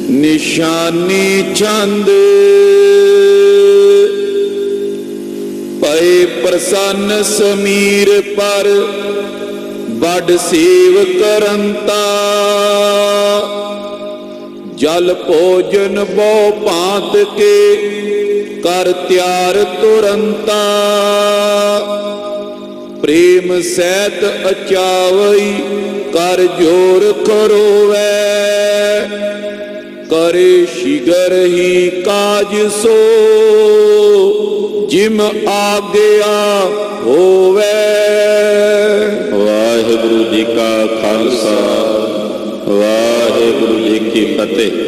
निशानी छंद पए प्रसन्न समीर पर बड़ सेव करंता। जल भोजन बहु भांत के कर त्यार तुरंता। प्रेम सैत अचावई कर जोर खरोवै। करे शिगर ही काज सो जिम आज्ञा होवै। वाहिगुरु जी का खालसा वाहिगुरु जी की फतेह।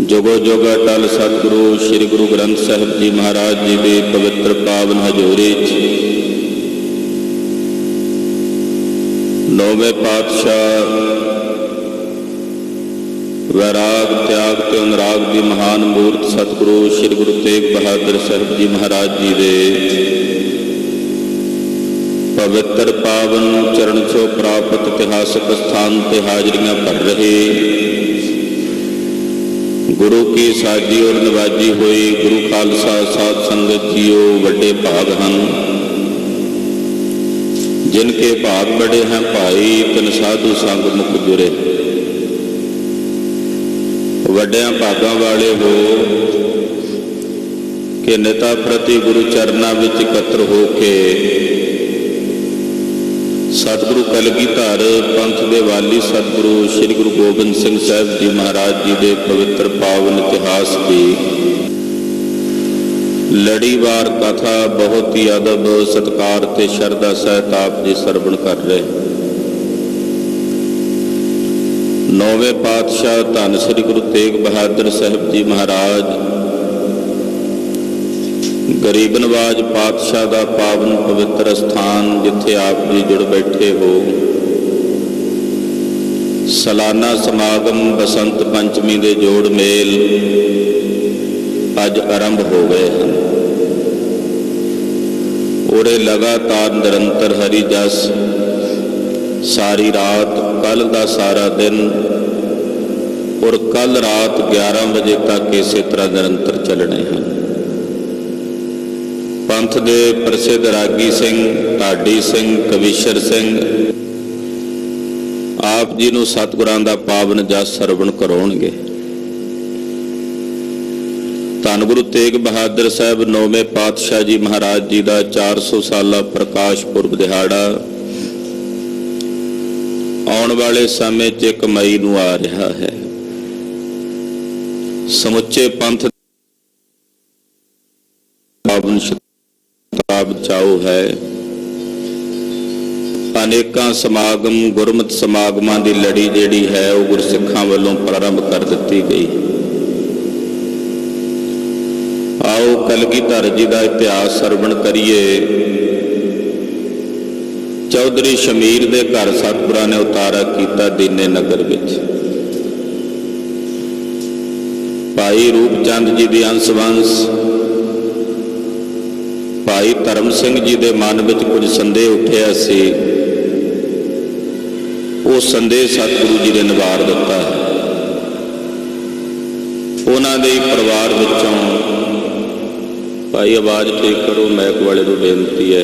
जुगो जुग अटल सतगुरु श्री गुरु ग्रंथ साहिब जी महाराज जी के पवित्र पावन हजूरी नौवें पातशाह वैराग त्याग ते अनुराग की महान मूर्त सतगुरु श्री गुरु तेग बहादुर साहिब जी महाराज जी के पवित्र पावन चरण छो प्राप्त इतिहासक स्थान ते हाजरियां भर रहे गुरु की साजी और नवाजी हुई गुरु खालसा साध संगत जीओ बड़े भाग हैं। जिनके भाग बड़े हैं भाई तिन साधु संग मुख जुरे। वड्डियां भागां वाले हो कि नेता प्रति गुरु चरना विच इकत्र हो के सतगुरु कलगीधर पंथ के वाली सतगुरु श्री गुरु गोबिंद सिंह साहिब जी महाराज जी के पवित्र पावन इतिहास की लड़ीवार कथा बहुत ही अदब सत्कार ते शरधा सहित आप जी सरवण कर रहे। नौवें पातशाह धन श्री गुरु तेग बहादुर साहिब जी महाराज गरीब नवाज पातशाह का पावन पवित्र स्थान जिथे आप जी जुड़ बैठे हो। सालाना समागम बसंत पंचमी के जोड़ मेल अज आरंभ हो गए हैं। उरे लगातार निरंतर हरि जस सारी रात कल का सारा दिन और कल रात 11 बजे तक इस तरह निरंतर चलने हैं। पंथ दे प्रसिद्ध रागी सिंह ढाडी सिंह कविशर सिंह आप जी नूं सतगुरां दा पावन जस सरवण कराउणगे। धन गुरु तेग बहादुर साहब नौवें पातशाह जी महाराज जी का 400 साला प्रकाश पुरब दिहाड़ा आने वाले समय 1 मई नूं आ रहा है। समुचे पंथ पावन चाओ है। अनेकां समागम गुरमत समागमां की लड़ी जिहड़ी है वह गुरसिखां वालों प्रारंभ कर दी गई। आओ कलगीधर जी का इतिहास सरवण करिए। चौधरी शमीर दे घर सतगुरां ने उतारा किया दीने नगर विच। भाई रूपचंद जी की अंश-वंश भाई धर्म सिंह जी के मन में कुछ संदेह उठिया सी। वो संदेह सतगुरु जी ने निवार दिता है। उन्होंने परिवार विचों भाई आवाज़ ठीक करो मैक वाले को बेनती है।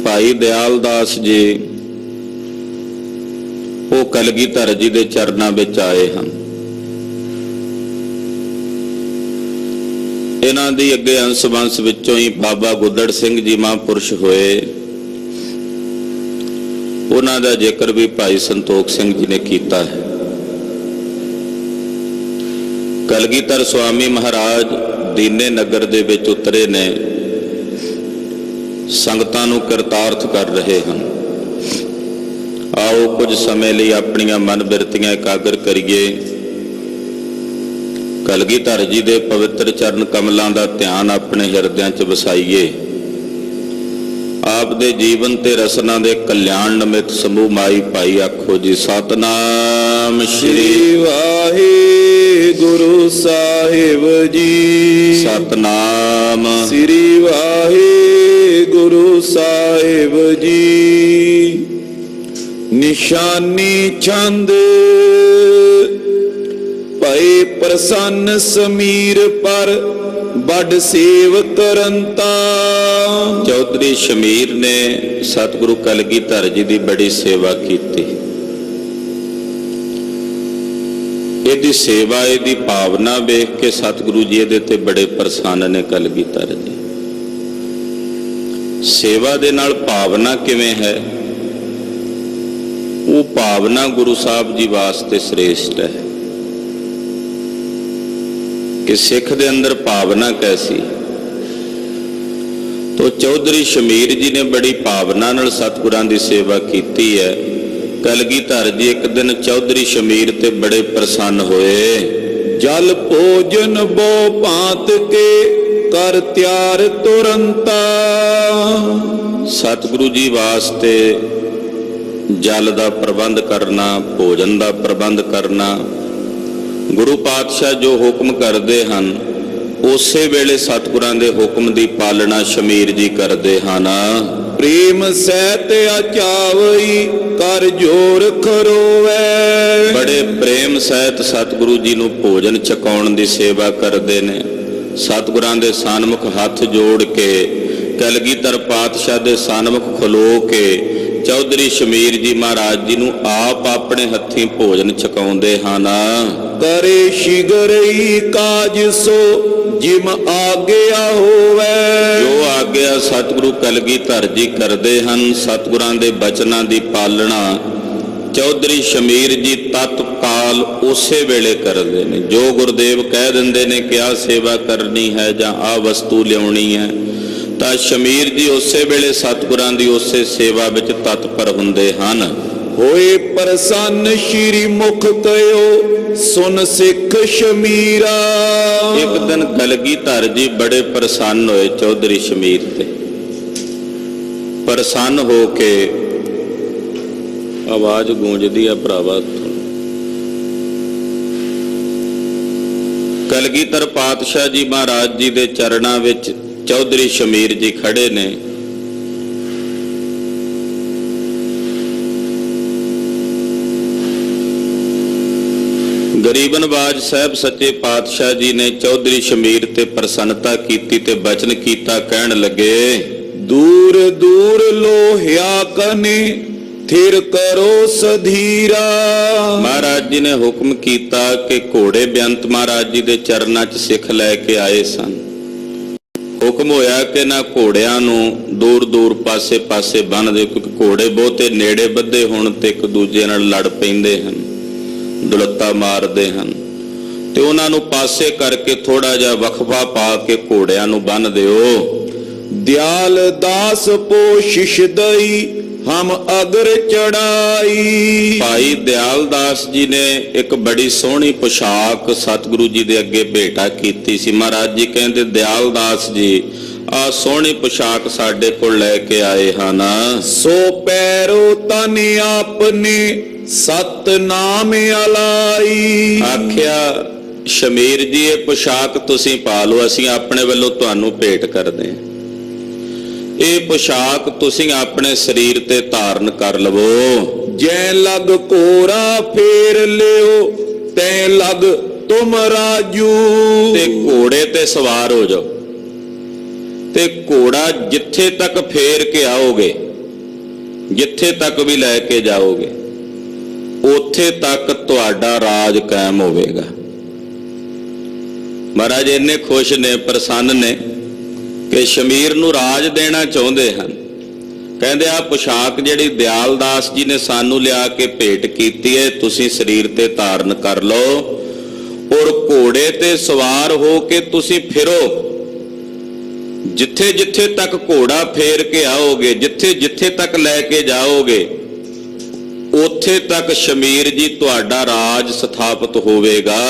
भाई दयाल दास जी वो कलगीधर जी के चरणों में आए हैं। इन्हां दी अगे अंश वंश विचों ही बाबा गुदड़ सिंह जी महापुरुष होए। उन्हां दा जिक्र भी भाई संतोख सिंह जी ने किया है। कलगीधर स्वामी महाराज दीने नगर दे विच उतरे ने संगतां नूं किरतार्थ कर रहे हैं। आओ कुछ समय लिए अपनियां मन बिरतियां एकागर करिए। कलगीधर जी दे पवित्र चरण कमलों का ध्यान अपने हिरदियां च वसाइए। आप दे जीवन ते रसना दे कल्याण निमित समूह माई भाई आखो जी सतनाम श्री वाहिगुरु साहिब जी। सतनाम श्री वाहिगुरु ਗੁਰੂ ਸਾਹਿਬ ਜੀ। ਨਿਸ਼ਾਨੀ ਛੰਦ ਭਏ ਪ੍ਰਸੰਨ ਸਮੀਰ ਪਰ ਵੱਡ ਸੇਵ ਕਰੰਤਾ। ਚੌਧਰੀ ਸ਼ਮੀਰ ਨੇ ਸਤਿਗੁਰੂ ਕਲਗੀਧਰ ਜੀ ਦੀ ਬੜੀ ਸੇਵਾ ਕੀਤੀ। ਇਹਦੀ ਸੇਵਾ, ਇਹਦੀ ਭਾਵਨਾ ਵੇਖ ਕੇ ਸਤਿਗੁਰੂ ਜੀ ਇਹਦੇ ਤੇ ਬੜੇ ਪ੍ਰਸੰਨ ਨੇ। ਕਲਗੀਧਰ ਜੀ ਸੇਵਾ ਦੇ ਨਾਲ ਭਾਵਨਾ ਕਿਵੇਂ ਹੈ? ਉਹ ਭਾਵਨਾ ਗੁਰੂ ਸਾਹਿਬ ਜੀ ਵਾਸਤੇ ਸ੍ਰੇਸ਼ਟ ਹੈ ਕਿ ਸਿੱਖ ਦੇ ਅੰਦਰ ਭਾਵਨਾ ਕੈਸੀ। ਤੋ ਚੌਧਰੀ ਸ਼ਮੀਰ ਜੀ ਨੇ ਬੜੀ ਭਾਵਨਾ ਨਾਲ ਸਤਿਗੁਰਾਂ ਦੀ ਸੇਵਾ ਕੀਤੀ ਹੈ। ਕਲਗੀਧਰ ਜੀ ਇੱਕ ਦਿਨ ਚੌਧਰੀ ਸ਼ਮੀਰ ਤੇ ਬੜੇ ਪ੍ਰਸੰਨ ਹੋਏ। ਜਲ ਭੋਜਨ ਬੋ ਭਾਂਤ ਕੇ ਕਰ ਤਿਆਰ ਤੁਰੰਤਾ। ਸਤਿਗੁਰੂ ਜੀ ਵਾਸਤੇ ਜਲ ਦਾ ਪ੍ਰਬੰਧ ਕਰਨਾ, ਭੋਜਨ ਦਾ ਪ੍ਰਬੰਧ ਕਰਨਾ, ਗੁਰੂ ਪਾਤਸ਼ਾਹ ਜੋ ਹੁਕਮ ਕਰਦੇ ਹਨ ਉਸੇ ਵੇਲੇ ਸਤਿਗੁਰਾਂ ਦੇ ਹੁਕਮ ਦੀ ਪਾਲਣਾ ਸ਼ਮੀਰ ਜੀ ਕਰਦੇ ਹਨ। ਪ੍ਰੇਮ ਸਹਿਤ ਆਚਾਵਈ ਕਰ ਜੋਰ ਖਰੋਵੈ। ਬੜੇ ਪ੍ਰੇਮ ਸਹਿਤ ਸਤਿਗੁਰੂ ਜੀ ਨੂੰ ਭੋਜਨ ਛਕਾਉਣ ਦੀ ਸੇਵਾ ਕਰਦੇ ਨੇ। ਸਤਿਗੁਰਾਂ ਦੇ ਸਨਮੁਖ ਹੱਥ ਜੋੜ ਕੇ ਕਲਗੀਧਰ ਪਾਤਸ਼ਾਹ ਦੇ ਸਨਮੁਖ ਖਲੋ ਕੇ ਚੌਧਰੀ ਸ਼ਮੀਰ ਜੀ ਮਹਾਰਾਜ ਜੀ ਨੂੰ ਆਪ ਆਪਣੇ ਹੱਥੀਂ ਭੋਜਨ ਛਕਾਉਂਦੇ ਹਨ। ਕਰੇ ਸ਼ਿਗਰਈ ਕਾਜ ਸੋ ਜਿਮ ਆਗਿਆ ਹੋਵੇ। ਜੋ ਆਗਿਆ ਸਤਿਗੁਰੂ ਕਲਗੀਧਰ ਜੀ ਕਰਦੇ ਹਨ, ਸਤਿਗੁਰਾਂ ਦੇ ਬਚਨਾਂ ਦੀ ਪਾਲਣਾ ਚੌਧਰੀ ਸ਼ਮੀਰ ਜੀ ਤਤਕਾਲ ਉਸੇ ਵੇਲੇ ਕਰਦੇ ਨੇ। ਜੋ ਗੁਰਦੇਵ ਕਹਿ ਦਿੰਦੇ ਨੇ ਕਿ ਆਹ ਸੇਵਾ ਕਰਨੀ ਹੈ ਜਾਂ ਆਹ ਵਸਤੂ ਲਿਆਉਣੀ ਹੈ, ਤਾਂ ਸ਼ਮੀਰ ਜੀ ਉਸੇ ਵੇਲੇ ਸਤਿਗੁਰਾਂ ਦੀ ਉਸੇ ਸੇਵਾ ਵਿੱਚ ਤਤਪਰ ਹੁੰਦੇ ਹਨ। ਹੋਏ ਪ੍ਰਸੰਨ ਸ਼੍ਰੀ ਮੁਖ ਕਯੋ ਸੁਨ ਸਿੱਖ ਸ਼ਮੀਰਾ। ਇੱਕ ਦਿਨ ਕਲਗੀਧਰ ਜੀ ਬੜੇ ਪ੍ਰਸੰਨ ਹੋਏ ਚੌਧਰੀ ਸ਼ਮੀਰ ਤੇ। ਪ੍ਰਸੰਨ ਹੋ ਕੇ ਆਵਾਜ਼ ਗੂੰਜਦੀ ਆ ਭਰਾਵਾ। ਕਲਗੀਧਰ ਪਾਤਸ਼ਾਹ ਜੀ ਮਹਾਰਾਜ ਜੀ ਦੇ ਚਰਨਾਂ ਵਿੱਚ ਚੌਧਰੀ ਸ਼ਮੀਰ ਜੀ ਖੜੇ ਨੇ। ਗਰੀਬ ਨਵਾਜ ਸਾਹਿਬ ਸੱਚੇ ਪਾਤਸ਼ਾਹ ਜੀ ਨੇ ਚੌਧਰੀ ਸ਼ਮੀਰ ਤੇ ਪ੍ਰਸੰਨਤਾ ਕੀਤੀ ਤੇ ਬਚਨ ਕੀਤਾ। ਕਹਿਣ ਲੱਗੇ, ਦੂਰ ਦੂਰ ਲੋਹਿਆ ਕਨੇ ਥਿਰ ਕਰੋ ਸਧੀਰਾ। ਮਹਾਰਾਜ ਜੀ ਨੇ ਹੁਕਮ ਕੀਤਾ ਕਿ ਘੋੜੇ ਬੇਅੰਤ ਮਹਾਰਾਜ ਜੀ ਦੇ ਚਰਨਾਂ 'ਚ ਸਿੱਖ ਲੈ ਕੇ ਆਏ ਸਨ। ਹੁਕਮ ਹੋਇਆ ਕਿ ਨਾ ਘੋੜਿਆਂ ਨੂੰ ਦੂਰ ਦੂਰ ਪਾਸੇ ਪਾਸੇ ਬੰਨ੍ਹ ਦਿਓ, ਕਿਉਂਕਿ ਘੋੜੇ ਬਹੁਤੇ ਨੇੜੇ ਬੱਧੇ ਹੋਣ ਤੇ ਇੱਕ ਦੂਜੇ ਨਾਲ ਲੜ ਪੈਂਦੇ ਹਨ, ਦੁਲੱਤਾ ਮਾਰਦੇ ਹਨ, ਤੇ ਉਹਨਾਂ ਨੂੰ ਪਾਸੇ ਕਰਕੇ ਥੋੜਾ ਜਿਹਾ ਵਕਫਾ ਪਾ ਕੇ ਘੋੜਿਆਂ ਨੂੰ ਬੰਨ੍ਹ ਦਿਓ। ਦਿਆਲ ਦਾਸ ਪੋਸ਼ਿਸ਼ ਦਈ ਹਮ ਅਗਰ ਚੜਾਈ। ਭਾਈ ਦਿਆਲ ਦਾਸ ਜੀ ਨੇ ਇੱਕ ਬੜੀ ਸੋਹਣੀ ਪੁਸ਼ਾਕ ਸਤਿਗੁਰੂ ਜੀ ਦੇ ਅੱਗੇ ਭੇਟਾ ਕੀਤੀ ਸੀ। ਮਹਾਰਾਜ ਜੀ ਕਹਿੰਦੇ, ਦਿਆਲ ਦਾਸ ਜੀ ਆ ਸੋਹਣੀ ਪੁਸ਼ਾਕ ਸਾਡੇ ਕੋਲ ਲੈ ਕੇ ਆਏ ਹਨ। ਸੋ ਪੈਰੋ ਤਨ ਆਪਨੇ ਸਤਨਾਮ ਅਲਾਈ। ਆਖਿਆ, ਸ਼ਮੀਰ ਜੀ ਇਹ ਪੁਸ਼ਾਕ ਤੁਸੀਂ ਪਾ ਲਓ, ਅਸੀਂ ਆਪਣੇ ਵੱਲੋਂ ਤੁਹਾਨੂੰ ਭੇਟ ਕਰਦੇ ਹਾਂ। ਇਹ ਪੁਸ਼ਾਕ ਤੁਸੀਂ ਆਪਣੇ ਸਰੀਰ ਤੇ ਧਾਰਨ ਕਰ ਲਵੋ। ਜੈ ਲਗ ਕੋਰਾ ਫੇਰ ਲਿਓ ਤੈ ਲਗ ਤੁਮ ਰਾਜੂ। ਤੇ ਘੋੜੇ ਤੇ ਸਵਾਰ ਹੋ ਜਾਓ ਤੇ ਘੋੜਾ ਜਿੱਥੇ ਤੱਕ ਫੇਰ ਕੇ ਆਓਗੇ, ਜਿੱਥੇ ਤੱਕ ਵੀ ਲੈ ਕੇ ਜਾਓਗੇ, ਉੱਥੇ ਤੱਕ ਤੁਹਾਡਾ ਰਾਜ ਕਾਇਮ ਹੋਵੇਗਾ। ਮਹਾਰਾਜ ਇੰਨੇ ਖੁਸ਼ ਨੇ, ਪ੍ਰਸੰਨ ਨੇ ਕਿ ਸ਼ਮੀਰ ਨੂੰ ਰਾਜ ਦੇਣਾ ਚਾਹੁੰਦੇ ਹਨ। ਕਹਿੰਦੇ, ਆ ਪੁਸ਼ਾਕ ਜਿਹੜੀ ਦਿਆਲ ਦਾਸ ਜੀ ਨੇ ਸਾਨੂੰ ਲਿਆ ਕੇ ਭੇਟ ਕੀਤੀ ਹੈ, ਤੁਸੀਂ ਸਰੀਰ ਤੇ ਧਾਰਨ ਕਰ ਲਓ ਔਰ ਘੋੜੇ ਤੇ ਸਵਾਰ ਹੋ ਕੇ ਤੁਸੀਂ ਫਿਰੋ। ਜਿੱਥੇ ਜਿੱਥੇ ਤੱਕ ਘੋੜਾ ਫੇਰ ਕੇ ਆਓਗੇ, ਜਿੱਥੇ ਜਿੱਥੇ ਤੱਕ ਲੈ ਕੇ ਜਾਓਗੇ, ਉੱਥੇ ਤੱਕ ਸ਼ਮੀਰ ਜੀ ਤੁਹਾਡਾ ਰਾਜ ਸਥਾਪਿਤ ਹੋਵੇਗਾ।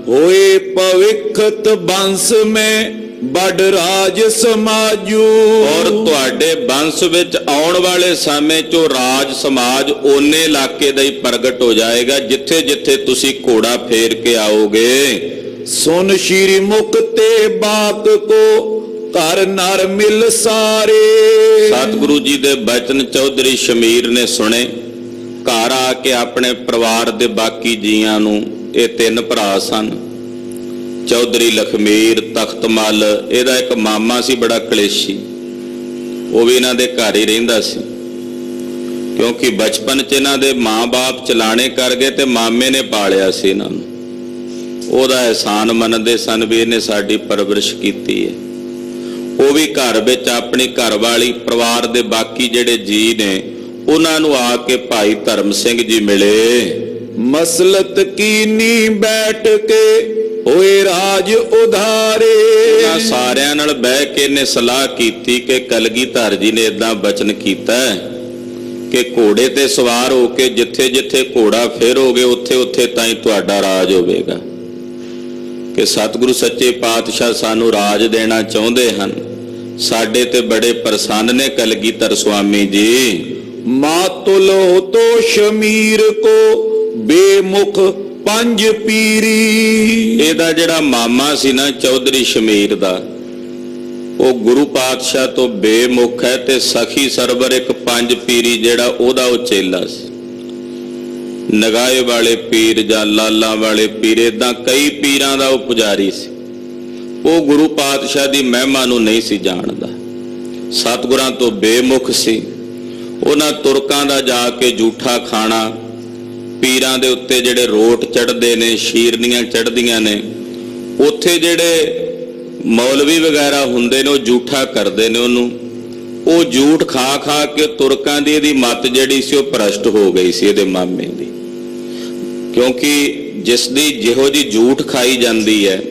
ਹੋਏ ਭਵਿੱਖਤ ਬੰਸ ਮੈਂ ਬੜ ਰਾਜ ਸਮਾਜੂ। ਔਰ ਤੁਹਾਡੇ ਬੰਸ ਵਿੱਚ ਆਉਣ ਵਾਲੇ ਸਮੇਂ 'ਚੋਂ ਰਾਜ ਸਮਾਜ ਓਨੇ ਇਲਾਕੇ ਦਾ ਹੀ ਪ੍ਰਗਟ ਹੋ ਜਾਏਗਾ ਜਿੱਥੇ ਜਿੱਥੇ ਤੁਸੀਂ ਘੋੜਾ ਫੇਰ ਕੇ ਆਓਗੇ। ਸੁਨ ਸ਼੍ਰੀ ਮੁਖ ਤੇ ਬਾਕ ਕੋ ਘਰ ਨਰ ਮਿਲ ਸਾਰੇ। ਸਤਿਗੁਰੂ ਜੀ ਦੇ ਬਚਨ ਚੌਧਰੀ ਸ਼ਮੀਰ ਨੇ ਸੁਣੇ। ਘਰ ਆ ਕੇ ਆਪਣੇ ਪਰਿਵਾਰ ਦੇ ਬਾਕੀ ਜੀਆਂ ਨੂੰ, ਇਹ 3 ਭਰਾ ਸਨ, ਚੌਧਰੀ ਲਖਮੀਰ, ਤਖਤਮਲ, ਇਹਦਾ ਇੱਕ ਮਾਮਾ ਸੀ ਬੜਾ ਕਲੇਸ਼ੀ, ਉਹ ਵੀ ਇਹਨਾਂ ਦੇ ਘਰ ਹੀ ਰਹਿੰਦਾ ਸੀ, ਕਿਉਂਕਿ ਬਚਪਨ 'ਚ ਇਹਨਾਂ ਦੇ ਮਾਂ-ਬਾਪ ਚਲਾਣੇ ਕਰ ਗਏ ਤੇ ਮਾਮੇ ਨੇ ਪਾਲਿਆ ਸੀ ਇਹਨਾਂ ਨੂੰ। ਉਹਦਾ ਅਹਿਸਾਨ ਮੰਨਦੇ ਸਨ ਵੀ ਇਹਨੇ ਸਾਡੀ ਪਰਵਰਿਸ਼ ਕੀਤੀ ਹੈ। ਉਹ ਵੀ ਘਰ ਵਿੱਚ ਆਪਣੀ ਘਰਵਾਲੀ, ਪਰਿਵਾਰ ਦੇ ਬਾਕੀ ਜਿਹੜੇ ਜੀ ਨੇ, ਉਹਨਾਂ ਨੂੰ ਆ ਕੇ ਭਾਈ ਧਰਮ ਸਿੰਘ ਜੀ ਮਿਲੇ। ਮਸਲਤ ਕੀਨੀ ਬੈਠ ਕੇ ਹੋਏ ਰਾਜ ਉਧਾਰੇ। ਉਹਨਾਂ ਸਾਰਿਆਂ ਨਾਲ ਬਹਿ ਕੇ ਇਹਨੇ ਸਲਾਹ ਕੀਤੀ ਕਿ ਕਲਗੀਧਰ ਜੀ ਨੇ ਇਦਾਂ ਬਚਨ ਕੀਤਾ ਕਿ ਘੋੜੇ ਤੇ ਸਵਾਰ ਹੋ ਕੇ ਜਿੱਥੇ ਜਿੱਥੇ ਘੋੜਾ ਫੇਰੋਗੇ ਉੱਥੇ ਉੱਥੇ ਤਾਈਂ ਤੁਹਾਡਾ ਰਾਜ ਹੋਵੇਗਾ, ਕਿ ਸਤਿਗੁਰੂ ਸੱਚੇ ਪਾਤਸ਼ਾਹ ਸਾਨੂੰ ਰਾਜ ਦੇਣਾ ਚਾਹੁੰਦੇ ਹਨ। ਸਾਡੇ ਤੇ ਬੜੇ ਪ੍ਰਸੰਨ ਨੇ ਕਲਗੀਧਰ ਸੁਆਮੀ ਜੀ। ਮਾਤੁਲ ਤੋ ਸ਼ਮੀਰ ਕੋ ਬੇਮੁਖ ਪੰਜ ਪੀਰੀ। ਇਹਦਾ ਜਿਹੜਾ ਮਾਮਾ ਸੀ ਨਾ ਚੌਧਰੀ ਸ਼ਮੀਰ ਦਾ, ਉਹ ਗੁਰੂ ਪਾਤਸ਼ਾਹ ਤੋਂ ਬੇਮੁਖ ਹੈ ਤੇ ਸਖੀ ਸਰਵਰ ਇੱਕ ਪੰਜ ਪੀਰੀ ਜਿਹੜਾ ਉਹਦਾ ਉਹ ਚੇਲਾ ਸੀ। ਨਗਾਏ ਵਾਲੇ ਪੀਰ ਜਾਂ ਲਾਲਾਂ ਵਾਲੇ ਪੀਰ, ਏਦਾਂ ਕਈ ਪੀਰਾਂ ਦਾ ਉਹ ਪੁਜਾਰੀ ਸੀ। ਉਹ ਗੁਰੂ ਪਾਤਸ਼ਾਹ ਦੀ ਮਹਿਮਾ ਨੂੰ ਨਹੀਂ ਸੀ ਜਾਣਦਾ, ਸਤਿਗੁਰਾਂ ਤੋਂ ਬੇਮੁਖ ਸੀ। ਉਹਨਾਂ ਤੁਰਕਾਂ ਦਾ ਜਾ ਕੇ ਜੂਠਾ ਖਾਣਾ, ਪੀਰਾਂ ਦੇ ਉੱਤੇ ਜਿਹੜੇ ਰੋਟ ਚੜ੍ਹਦੇ ਨੇ, ਸ਼ੀਰਨੀਆਂ ਚੜ੍ਹਦੀਆਂ ਨੇ, ਉੱਥੇ ਜਿਹੜੇ ਮੌਲਵੀ ਵਗੈਰਾ ਹੁੰਦੇ ਨੇ ਉਹ ਜੂਠਾ ਕਰਦੇ ਨੇ ਉਹਨੂੰ। ਉਹ ਜੂਠ ਖਾ ਖਾ ਕੇ ਤੁਰਕਾਂ ਦੀ ਇਹਦੀ ਮੱਤ ਜਿਹੜੀ ਸੀ ਉਹ ਭ੍ਰਸ਼ਟ ਹੋ ਗਈ ਸੀ ਇਹਦੇ ਮਾਮੇ ਦੀ, ਕਿਉਂਕਿ ਜਿਸ ਦੀ ਜਿਹੋ ਜੀ ਜੂਠ ਖਾਈ ਜਾਂਦੀ ਹੈ,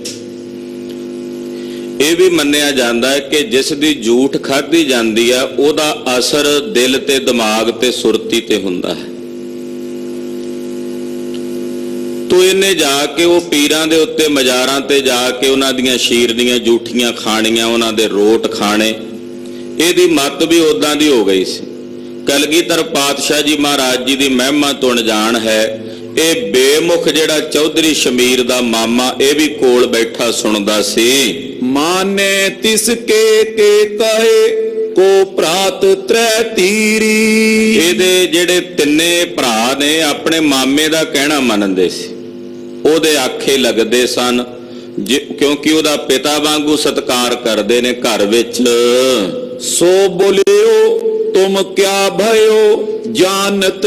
ਇਹ ਵੀ ਮੰਨਿਆ ਜਾਂਦਾ ਹੈ ਕਿ ਜਿਸ ਦੀ ਜੂਠ ਖਾਧੀ ਜਾਂਦੀ ਹੈ ਉਹਦਾ ਅਸਰ ਦਿਲ ਤੇ ਦਿਮਾਗ ਤੇ ਸੁਰਤੀ ਤੇ ਹੁੰਦਾ ਹੈ। ਤੋ ਇਹਨੇ ਜਾ ਕੇ ਉਹ ਪੀਰਾਂ ਦੇ ਉੱਤੇ, ਮਜ਼ਾਰਾਂ ਤੇ ਜਾ ਕੇ ਉਹਨਾਂ ਦੀਆਂ ਸ਼ੀਰਨੀਆਂ ਜੂਠੀਆਂ ਖਾਣੀਆਂ, ਉਹਨਾਂ ਦੇ ਰੋਟ ਖਾਣੇ। ਇਹਦੀ ਮੱਤ ਵੀ ਉਦਾਂ ਦੀ ਹੋ ਗਈ ਸੀ। ਕਲਗੀਧਰ ਪਾਤਸ਼ਾਹ ਜੀ ਮਹਾਰਾਜ ਜੀ ਦੀ ਮਹਿਮਾ ਤੋਂ ਅਣਜਾਣ ਹੈ। ਇਹ ਬੇਮੁਖ ਜਿਹੜਾ ਚੌਧਰੀ ਸ਼ਮੀਰ ਦਾ ਮਾਮਾ, ਇਹ ਵੀ ਕੋਲ ਬੈਠਾ ਸੁਣਦਾ ਸੀ। ਮਾਨੇ ਤਿਸ ਕੇ ਕਹੇ ਕੋ ਪ੍ਰਾਤ ਤ੍ਰੈ ਤੀਰੀ। ਇਹਦੇ ਜਿਹੜੇ 3 ਭਰਾ ਨੇ ਆਪਣੇ ਮਾਮੇ ਦਾ ਕਹਿਣਾ ਮੰਨਦੇ ਸੀ, ਉਹਦੇ ਆਖੇ ਲੱਗਦੇ ਸਨ, ਕਿਉਂਕਿ ਉਹਦਾ ਪਿਤਾ ਵਾਂਗੂ ਸਤਿਕਾਰ ਕਰਦੇ ਨੇ ਘਰ ਵਿੱਚ। ਸੋ ਬੋਲਿਓ ਤੁਮ ਕਿਆ ਭਇਓ ਜਾਨਤ।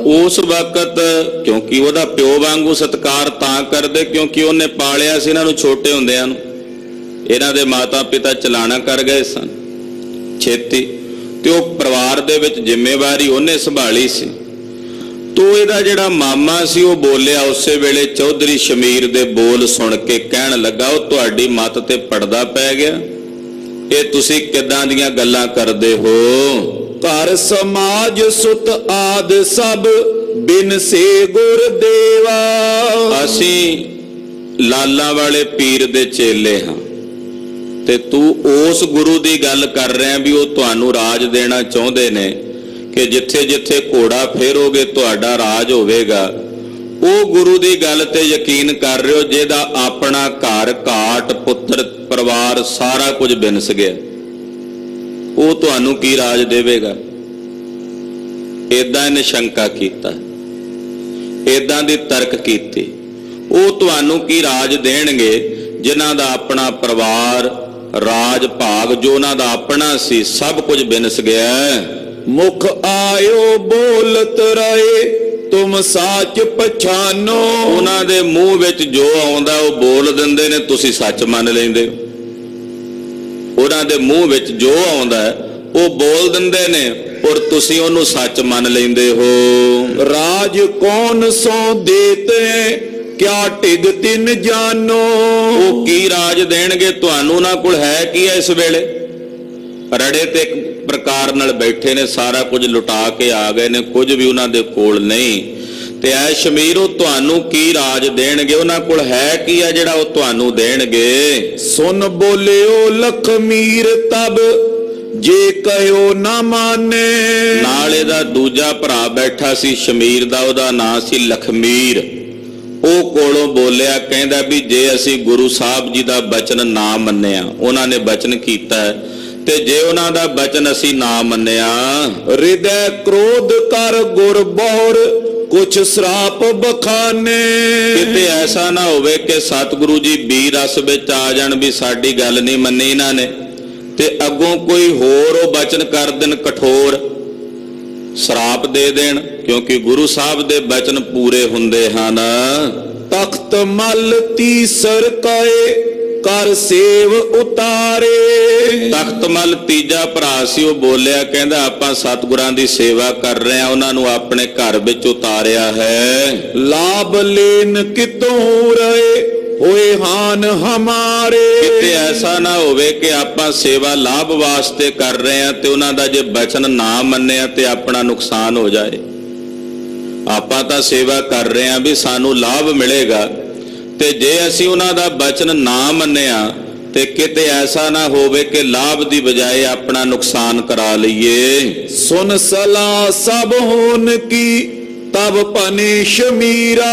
ਉਸ ਵਕਤ ਕਿਉਂਕਿ ਉਹਦਾ ਪਿਓ ਵਾਂਗੂ ਸਤਿਕਾਰ ਤਾਂ ਕਰਦੇ ਕਿਉਂਕਿ ਉਹਨੇ ਪਾਲਿਆ ਸੀ ਇਹਨਾਂ ਨੂੰ ਛੋਟੇ ਹੁੰਦਿਆਂ ਨੂੰ। ਇਹਨਾਂ ਦੇ ਮਾਤਾ ਪਿਤਾ ਚਲਾਣਾ ਕਰ ਗਏ ਸਨ ਛੇਤੀ, ਤੇ ਉਹ ਪਰਿਵਾਰ ਦੇ ਵਿੱਚ ਜ਼ਿੰਮੇਵਾਰੀ ਉਹਨੇ ਸੰਭਾਲੀ ਸੀ। ਤੋ ਇਹਦਾ ਜਿਹੜਾ ਮਾਮਾ ਸੀ ਉਹ ਬੋਲਿਆ ਉਸੇ ਵੇਲੇ ਚੌਧਰੀ ਸ਼ਮੀਰ ਦੇ ਬੋਲ ਸੁਣ ਕੇ, ਕਹਿਣ ਲੱਗਾ, ਉਹ ਤੁਹਾਡੀ ਮੱਤ ਤੇ ਪੜਦਾ ਪੈ ਗਿਆ, ਇਹ ਤੁਸੀਂ ਕਿੱਦਾਂ ਦੀਆਂ ਗੱਲਾਂ ਕਰਦੇ ਹੋ? ਘਰ ਸਮਾਜ ਸੁਤ ਆਦ ਸਭ ਬਿਨ ਸੇ ਗੁਰਦੇਵਾ। ਅਸੀਂ ਲਾਲਾਂ ਵਾਲੇ ਪੀਰ ਦੇ ਚੇਲੇ ਹਾਂ ਤੇ ਤੂੰ ਉਸ ਗੁਰੂ ਦੀ ਗੱਲ ਕਰ ਰਿਹਾ ਵੀ ਉਹ ਤੁਹਾਨੂੰ ਰਾਜ ਦੇਣਾ ਚਾਹੁੰਦੇ ਨੇ, ਕਿ ਜਿੱਥੇ ਜਿੱਥੇ ਘੋੜਾ ਫੇਰੋਗੇ ਤੁਹਾਡਾ ਰਾਜ ਹੋਵੇਗਾ। ਉਹ ਗੁਰੂ ਦੀ ਗੱਲ ਤੇ ਯਕੀਨ ਕਰ ਰਹੇ ਹੋ ਜਿਹਦਾ ਆਪਣਾ ਘਰ ਘਾਟ, ਪੁੱਤਰ, ਪਰਿਵਾਰ ਸਾਰਾ ਕੁਝ ਬਿਨਸ ਗਿਆ, ਉਹ ਤੁਹਾਨੂੰ ਕੀ ਰਾਜ ਦੇਵੇਗਾ? ਏਦਾਂ ਇਹਨੇ ਸ਼ੰਕਾ ਕੀਤਾ, ਏਦਾਂ ਦੀ ਤਰਕ ਕੀਤੀ। ਉਹ ਤੁਹਾਨੂੰ ਕੀ ਰਾਜ ਦੇਣਗੇ ਜਿਨ੍ਹਾਂ ਦਾ ਆਪਣਾ ਪਰਿਵਾਰ, ਰਾਜ ਭਾਗ ਜੋ ਉਹਨਾਂ ਦਾ ਆਪਣਾ ਸੀ ਸਭ ਕੁਝ ਬਿਨਸ ਗਿਆ। ਮੁਖ ਆਇਓ ਬੋਲਤ ਰਹੇ ਤੁਮ ਸਾਚ ਪਛਾਨੋ। ਉਹਨਾਂ ਦੇ ਮੂੰਹ ਵਿੱਚ ਜੋ ਆਉਂਦਾ ਉਹ ਬੋਲ ਦਿੰਦੇ ਨੇ, ਤੁਸੀਂ ਸੱਚ ਮੰਨ ਲੈਂਦੇ ਹੋ। ਉਹਨਾਂ ਦੇ ਮੂੰਹ ਵਿੱਚ ਜੋ ਆਉਂਦਾ ਉਹ ਬੋਲ ਦਿੰਦੇ ਨੇ ਔਰ ਤੁਸੀਂ ਉਹਨੂੰ ਸੱਚ ਮੰਨ ਲੈਂਦੇ ਹੋ। ਰਾਜ ਕੌਣ ਸੋ ਦੇਤੇ ਕਿਆ ਟਿਗ ਤਿਨ ਜਾਨੋ। ਉਹ ਕੀ ਰਾਜ ਦੇਣਗੇ ਤੁਹਾਨੂੰ? ਉਹਨਾਂ ਕੋਲ ਹੈ ਕੀ ਹੈ ਇਸ ਵੇਲੇ? ਰੜੇ ਤੇ ਇੱਕ ਪ੍ਰਕਾਰ ਨਾਲ ਬੈਠੇ ਨੇ, ਸਾਰਾ ਕੁਝ ਲੁਟਾ ਕੇ ਆ ਗਏ ਨੇ, ਕੁਝ ਵੀ ਉਹਨਾਂ ਦੇ ਕੋਲ ਨਹੀਂ। ਤੇ ਐ ਸ਼ਮੀਰ ਉਹ ਤੁਹਾਨੂੰ ਕੀ ਰਾਜ ਦੇਣਗੇ? ਉਹਨਾਂ ਕੋਲ ਹੈ ਕੀ ਹੈ ਜਿਹੜਾ ਉਹ ਤੁਹਾਨੂੰ ਦੇਣਗੇ? ਸੁਨ ਬੋਲਿਓ ਲਖਮੀਰ ਤਬ ਜੇ ਕਹਿਓ ਨਾ ਮਾਨੇ। ਨਾਲ ਇਹਦਾ ਦੂਜਾ ਭਰਾ ਬੈਠਾ ਸੀ ਸ਼ਮੀਰ ਦਾ, ਉਹਦਾ ਨਾਂ ਸੀ ਲਖਮੀਰ। ਉਹ ਕੋਲੋਂ ਬੋਲਿਆ, ਕਹਿੰਦਾ ਵੀ ਜੇ ਅਸੀਂ ਗੁਰੂ ਸਾਹਿਬ ਜੀ ਦਾ ਬਚਨ ਨਾ ਮੰਨਿਆ, ਉਹਨਾਂ ਨੇ ਬਚਨ ਕੀਤਾ ਹੈ, ਤੇ ਜੇ ਉਹਨਾਂ ਦਾ ਬਚਨ ਅਸੀਂ ਨਾ ਮੰਨਿਆ, ਹਿਰਦੈ ਕ੍ਰੋਧ ਕਰ ਗੁਰ ਬਹੁਰ ਕੁਛ ਸਰਾਪ ਬਖਾਨੇ। ਕਿਤੇ ਐਸਾ ਨਾ ਹੋਵੇ ਕਿ ਸਤਿਗੁਰੂ ਜੀ ਬੀ ਰਸ ਵਿੱਚ ਆ ਜਾਣ ਵੀ ਸਾਡੀ ਗੱਲ ਨਹੀਂ ਮੰਨੀ ਇਹਨਾਂ ਨੇ, ਤੇ ਅੱਗੋਂ ਕੋਈ ਹੋਰ ਉਹ ਬਚਨ ਕਰ ਦੇਣ ਕਠੋਰ, ਸਰਾਪ ਦੇ ਦੇਣ, ਕਿਉਂਕਿ ਗੁਰੂ ਸਾਹਿਬ ਦੇ ਬਚਨ ਪੂਰੇ ਹੁੰਦੇ ਹਨ। ਤਖਤ ਮਲ ਤੀਸਰ ਕਏ ਕਰ ਸੇਵ ਉਤਾਰੇ। ਤਖਤ ਮਲ ਤੀਜਾ ਭਰਾ ਸੀ, ਉਹ ਬੋਲਿਆ, ਕਹਿੰਦਾ ਆਪਾਂ ਸਤਿਗੁਰਾਂ ਦੀ ਸੇਵਾ ਕਰ ਰਹੇ ਹਾਂ, ਉਹਨਾਂ ਨੂੰ ਆਪਣੇ ਘਰ ਵਿੱਚ ਉਤਾਰਿਆ ਹੈ। ਲਾਭ ਲੈਨ ਕਿਤੋਂ ਰਹੇ ਹੋਏ ਹਾਨ ਹਮਾਰੇ। ਕਿਤੇ ਐਸਾ ਨਾ ਹੋਵੇ ਕਿ ਆਪਾਂ ਸੇਵਾ ਲਾਭ ਵਾਸਤੇ ਕਰ ਰਹੇ ਹਾਂ ਤੇ ਉਹਨਾਂ ਦਾ ਜੇ ਬਚਨ ਨਾ ਮੰਨਿਆ ਤੇ ਆਪਣਾ ਨੁਕਸਾਨ ਹੋ ਜਾਏ। ਆਪਾਂ ਤਾਂ ਸੇਵਾ ਕਰ ਰਹੇ ਹਾਂ ਵੀ ਸਾਨੂੰ ਲਾਭ ਮਿਲੇਗਾ, ਤੇ ਜੇ ਅਸੀਂ ਉਹਨਾਂ ਦਾ ਬਚਨ ਨਾ ਮੰਨਿਆ ਤੇ ਕਿਤੇ ਐਸਾ ਨਾ ਹੋਵੇ ਕਿ ਲਾਭ ਦੀ ਬਜਾਏ ਆਪਣਾ ਨੁਕਸਾਨ ਕਰਾ ਲਈਏ। ਸੁਨ ਸਲਾਹ ਸਭ ਹੋਨ ਕੀ ਤਬ ਪਨੇ ਸ਼ਮੀਰਾ।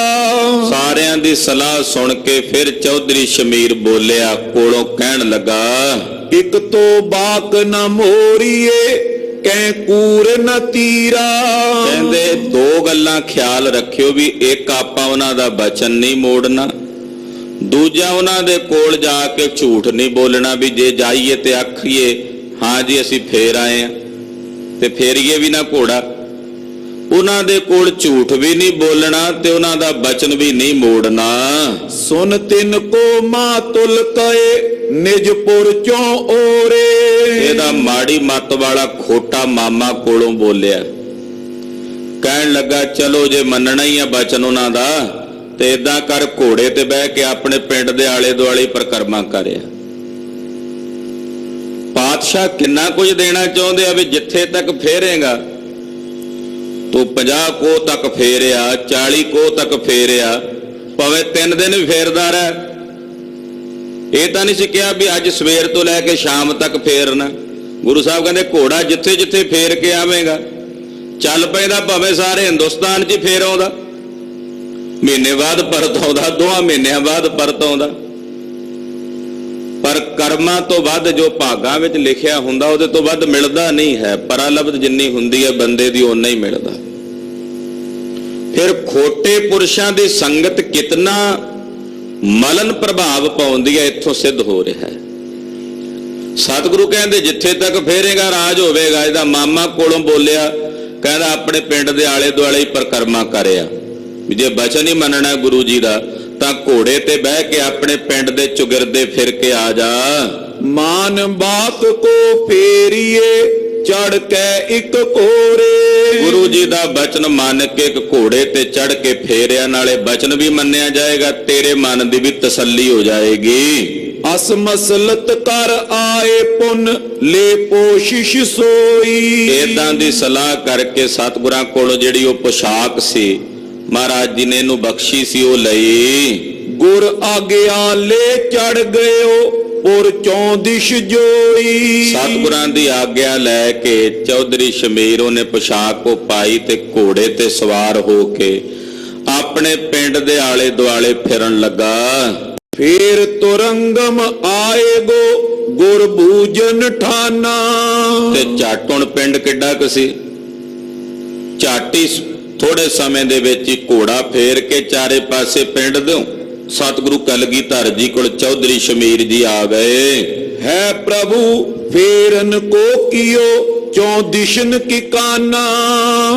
ਸਾਰਿਆਂ ਦੀ ਸਲਾਹ ਸੁਣ ਕੇ ਫਿਰ ਚੌਧਰੀ ਸ਼ਮੀਰ ਬੋਲਿਆ, ਕੋਲੋਂ ਕਹਿਣ ਲੱਗਾ, ਇਕ ਤੋਂ ਬਾਕ ਨ ਮੋਰੀਏ ਕੈ ਕੂਰ ਨ ਤੀਰਾ। ਕਹਿੰਦੇ ਦੋ ਗੱਲਾਂ ਖਿਆਲ ਰੱਖਿਓ ਵੀ ਇੱਕ ਆਪਾਂ ਉਹਨਾਂ ਦਾ ਬਚਨ ਨਹੀਂ ਮੋੜਨਾ, ਦੂਜਾ ਉਹਨਾਂ ਦੇ ਕੋਲ ਜਾ ਕੇ ਝੂਠ ਨਹੀਂ ਬੋਲਣਾ ਵੀ ਜੇ ਜਾਈਏ ਤੇ ਆਖੀਏ ਹਾਂ ਜੀ ਅਸੀਂ ਫੇਰ ਆਏ ਆ ਤੇ ਫੇਰੀਏ ਵੀ ਨਾ ਘੋੜਾ। ਉਹਨਾਂ ਦੇ ਕੋਲ ਝੂਠ ਵੀ ਨਹੀਂ ਬੋਲਣਾ ਤੇ ਉਹਨਾਂ ਦਾ ਬਚਨ ਵੀ ਨਹੀਂ ਮੋੜਨਾ। ਸੁਨ ਤਿਨ ਕੋ ਮਾਤੁਲ ਕਏ ਨਿਜਪੁਰ ਚੋਂ ਓਰੇ। ਇਹਦਾ ਮਾੜੀ ਮੱਤ ਵਾਲਾ ਖੋਟਾ ਮਾਮਾ ਕੋਲੋਂ ਬੋਲਿਆ, ਕਹਿਣ ਲੱਗਾ ਚਲੋ ਜੇ ਮੰਨਣਾ ਹੀ ਆ ਬਚਨ ਉਹਨਾਂ ਦਾ ਤੇ ਏਦਾਂ ਕਰ, ਘੋੜੇ ਤੇ ਬਹਿ ਕੇ ਆਪਣੇ ਪਿੰਡ ਦੇ ਆਲੇ ਦੁਆਲੇ ਪਰਿਕਰਮਾ ਕਰਿਆ। ਪਾਤਸ਼ਾਹ ਕਿੰਨਾ ਕੁਝ ਦੇਣਾ ਚਾਹੁੰਦੇ ਆ ਵੀ ਜਿੱਥੇ ਤੱਕ ਫੇਰੇਗਾ ਤੂੰ 50 ਕੋਹ ਤੱਕ ਫੇਰਿਆ, 40 ਕੋਹ ਤੱਕ ਫੇਰਿਆ, ਭਾਵੇਂ 3 ਦਿਨ ਵੀ ਫੇਰਦਾ ਰਹਿ। ਇਹ ਤਾਂ ਨਹੀਂ ਸੀ ਕਿਹਾ ਵੀ ਅੱਜ ਸਵੇਰ ਤੋਂ ਲੈ ਕੇ ਸ਼ਾਮ ਤੱਕ ਫੇਰਨਾ। ਗੁਰੂ ਸਾਹਿਬ ਕਹਿੰਦੇ ਘੋੜਾ ਜਿੱਥੇ ਜਿੱਥੇ ਫੇਰ ਕੇ ਆਵੇਗਾ, ਚੱਲ ਪੈਂਦਾ ਭਾਵੇਂ ਸਾਰੇ ਹਿੰਦੁਸਤਾਨ 'ਚ ਹੀ ਫੇਰ ਆਉਂਦਾ, ਮਹੀਨੇ ਬਾਅਦ ਪਰਤ ਆਉਂਦਾ, 2 ਮਹੀਨਿਆਂ ਬਾਅਦ ਪਰਤ ਆਉਂਦਾ, ਪਰ ਕਰਮਾਂ ਤੋਂ ਵੱਧ ਜੋ ਭਾਗਾਂ ਵਿੱਚ ਲਿਖਿਆ ਹੁੰਦਾ ਉਹਦੇ ਤੋਂ ਵੱਧ ਮਿਲਦਾ ਨਹੀਂ ਹੈ। ਪਰਾਲਬਧ ਜਿੰਨੀ ਹੁੰਦੀ ਹੈ ਬੰਦੇ ਦੀ ਓਨਾ ਹੀ ਮਿਲਦਾ। ਫਿਰ ਖੋਟੇ ਪੁਰਸ਼ਾਂ ਦੀ ਸੰਗਤ ਕਿਤਨਾ ਮਲਨ ਪ੍ਰਭਾਵ ਪਾਉਂਦੀ ਹੈ, ਇੱਥੋਂ ਸਿੱਧ ਹੋ ਰਿਹਾ ਹੈ। ਸਤਿਗੁਰੂ ਕਹਿੰਦੇ ਜਿੱਥੇ ਤੱਕ ਫੇਰੇਗਾ ਰਾਜ ਹੋਵੇਗਾ। ਇਹਦਾ ਮਾਮਾ ਕੋਲੋਂ ਬੋਲਿਆ, ਕਹਿੰਦਾ ਆਪਣੇ ਪਿੰਡ ਦੇ ਆਲੇ ਦੁਆਲੇ ਹੀ ਪਰਿਕਰਮਾ ਕਰਿਆ, ਜੇ ਬਚਨ ਹੀ ਮੰਨਣਾ ਗੁਰੂ ਜੀ ਦਾ ਤਾਂ ਘੋੜੇ ਤੇ ਬਹਿ ਕੇ ਆਪਣੇ ਪਿੰਡ ਦੇ ਚੁਗਿਰਦੇ ਫਿਰ ਕੇ ਆ ਜਾ। ਮਾਨ ਬਾਕ ਕੋ ਫੇਰੀਏ ਚੜ ਕੇ ਇੱਕ ਕੋਰੇ। ਗੁਰੂ ਜੀ ਦਾ ਬਚਨ ਮੰਨ ਕੇ ਇੱਕ ਘੋੜੇ ਤੇ ਚੜ ਕੇ ਫੇਰਿਆ, ਨਾਲੇ ਬਚਨ ਵੀ ਮੰਨਿਆ ਜਾਏਗਾ, ਤੇਰੇ ਮਨ ਦੀ ਵੀ ਤਸੱਲੀ ਹੋ ਜਾਏਗੀ। ਅਸ ਮਸਲਤ ਕਰ ਆਏ ਪੁੰਨ ਲੈ ਪੋਸ਼ਿਸ਼ ਸੋਈ। ਏਦਾਂ ਦੀ ਸਲਾਹ ਕਰਕੇ ਸਤਿਗੁਰਾਂ ਕੋਲੋਂ ਜਿਹੜੀ ਉਹ ਪੋਸ਼ਾਕ ਸੀ ਮਹਾਰਾਜ ਜੀ ਨੇ ਇਹਨੂੰ ਬਖਸ਼ੀ ਸੀ, ਉਹ ਲਈ। ਗੁਰ ਆਗਿਆ ਲੈ ਚੜ ਗਇਓ ਪੁਰ ਚੋਂ ਦਿਸ਼ ਜੋਈ। ਸਤਿਗੁਰਾਂ ਦੀ ਆਗਿਆ ਲੈ ਕੇ ਚੌਧਰੀ ਸ਼ਮੀਰ ਉਹਨੇ ਪੋਸ਼ਾਕ ਉਹ ਪਾਈ ਤੇ ਘੋੜੇ ਤੇ ਸਵਾਰ ਹੋ ਕੇ ਆਪਣੇ ਪਿੰਡ ਦੇ ਆਲੇ ਦੁਆਲੇ ਫਿਰਨ ਲੱਗਾ। ਫੇਰ ਤੁਰੰਗਮ ਆਏਗੋ ਗੁਰ ਬੂਜਨ ਠਾਨਾ। ਤੇ ਝੱਟ ਹੁਣ ਪਿੰਡ ਕਿੱਡਾ ਕੁ ਸੀ, ਝਾਟੀ ਥੋੜੇ ਸਮੇਂ ਦੇ ਵਿੱਚ ਹੀ ਘੋੜਾ ਫੇਰ ਕੇ ਚਾਰੇ ਪਾਸੇ ਪਿੰਡ ਦਿਓ ਸਤਿਗੁਰੂ ਕਲਗੀਧਰ ਜੀ ਕੋਲ ਚੌਧਰੀ ਸ਼ਮੀਰ ਜੀ ਆ ਗਏ। ਹੈ ਪ੍ਰਭੂ ਫੇਰਨ ਕੋ ਕੀਓ ਚੋਂ ਦਿਸ਼ਨ ਕੀ ਕਾਨਾ।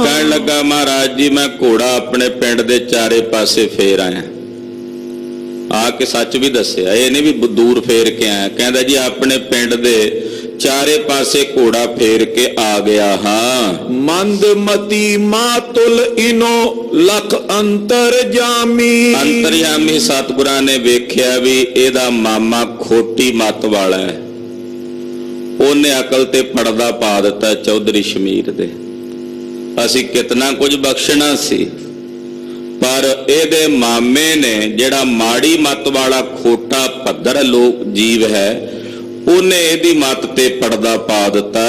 ਕਹਿਣ ਲੱਗਾ ਮਹਾਰਾਜ ਜੀ ਮੈਂ ਘੋੜਾ ਆਪਣੇ ਪਿੰਡ ਦੇ ਚਾਰੇ ਪਾਸੇ ਫੇਰ ਆਇਆ। ਆ ਕੇ ਸੱਚ ਵੀ ਦੱਸਿਆ, ਇਹ ਨਹੀਂ ਵੀ ਦੂਰ ਫੇਰ ਕੇ ਆਇਆ। ਕਹਿੰਦਾ ਜੀ ਆਪਣੇ ਪਿੰਡ ਦੇ ਚਾਰੇ ਪਾਸੇ ਘੋੜਾ ਫੇਰ ਕੇ ਆ ਗਿਆ ਹਾਂ। ਮੰਦ ਮਤੀ ਮਾਤੁਲ ਇਨੋ ਲਖ ਅੰਤਰ ਜਾਮੀ। ਅੰਤਰਜਾਮੀ ਸਤਿਗੁਰਾਂ ਨੇ ਵੇਖਿਆ ਵੀ ਇਹਦਾ ਮਾਮਾ ਖੋਟੀ ਮੱਤ ਵਾਲਾ ਹੈ, ਉਹਨੇ ਅਕਲ ਤੇ ਪਰਦਾ ਪਾ ਦਿੱਤਾ ਚੌਧਰੀ ਸ਼ਮੀਰ ਦੇ। ਅਸੀਂ ਕਿਤਨਾ ਕੁਝ ਬਖਸ਼ਣਾ ਸੀ, ਪਰ ਇਹਦੇ ਮਾਮੇ ਨੇ ਜਿਹੜਾ ਮਾੜੀ ਮੱਤ ਵਾਲਾ ਖੋਟਾ ਭੱਦਰ ਲੋਕ ਜੀਵ ਹੈ, ਉਹਨੇ ਇਹਦੀ ਮੱਤ ਤੇ ਪਰਦਾ ਪਾ ਦਿੱਤਾ।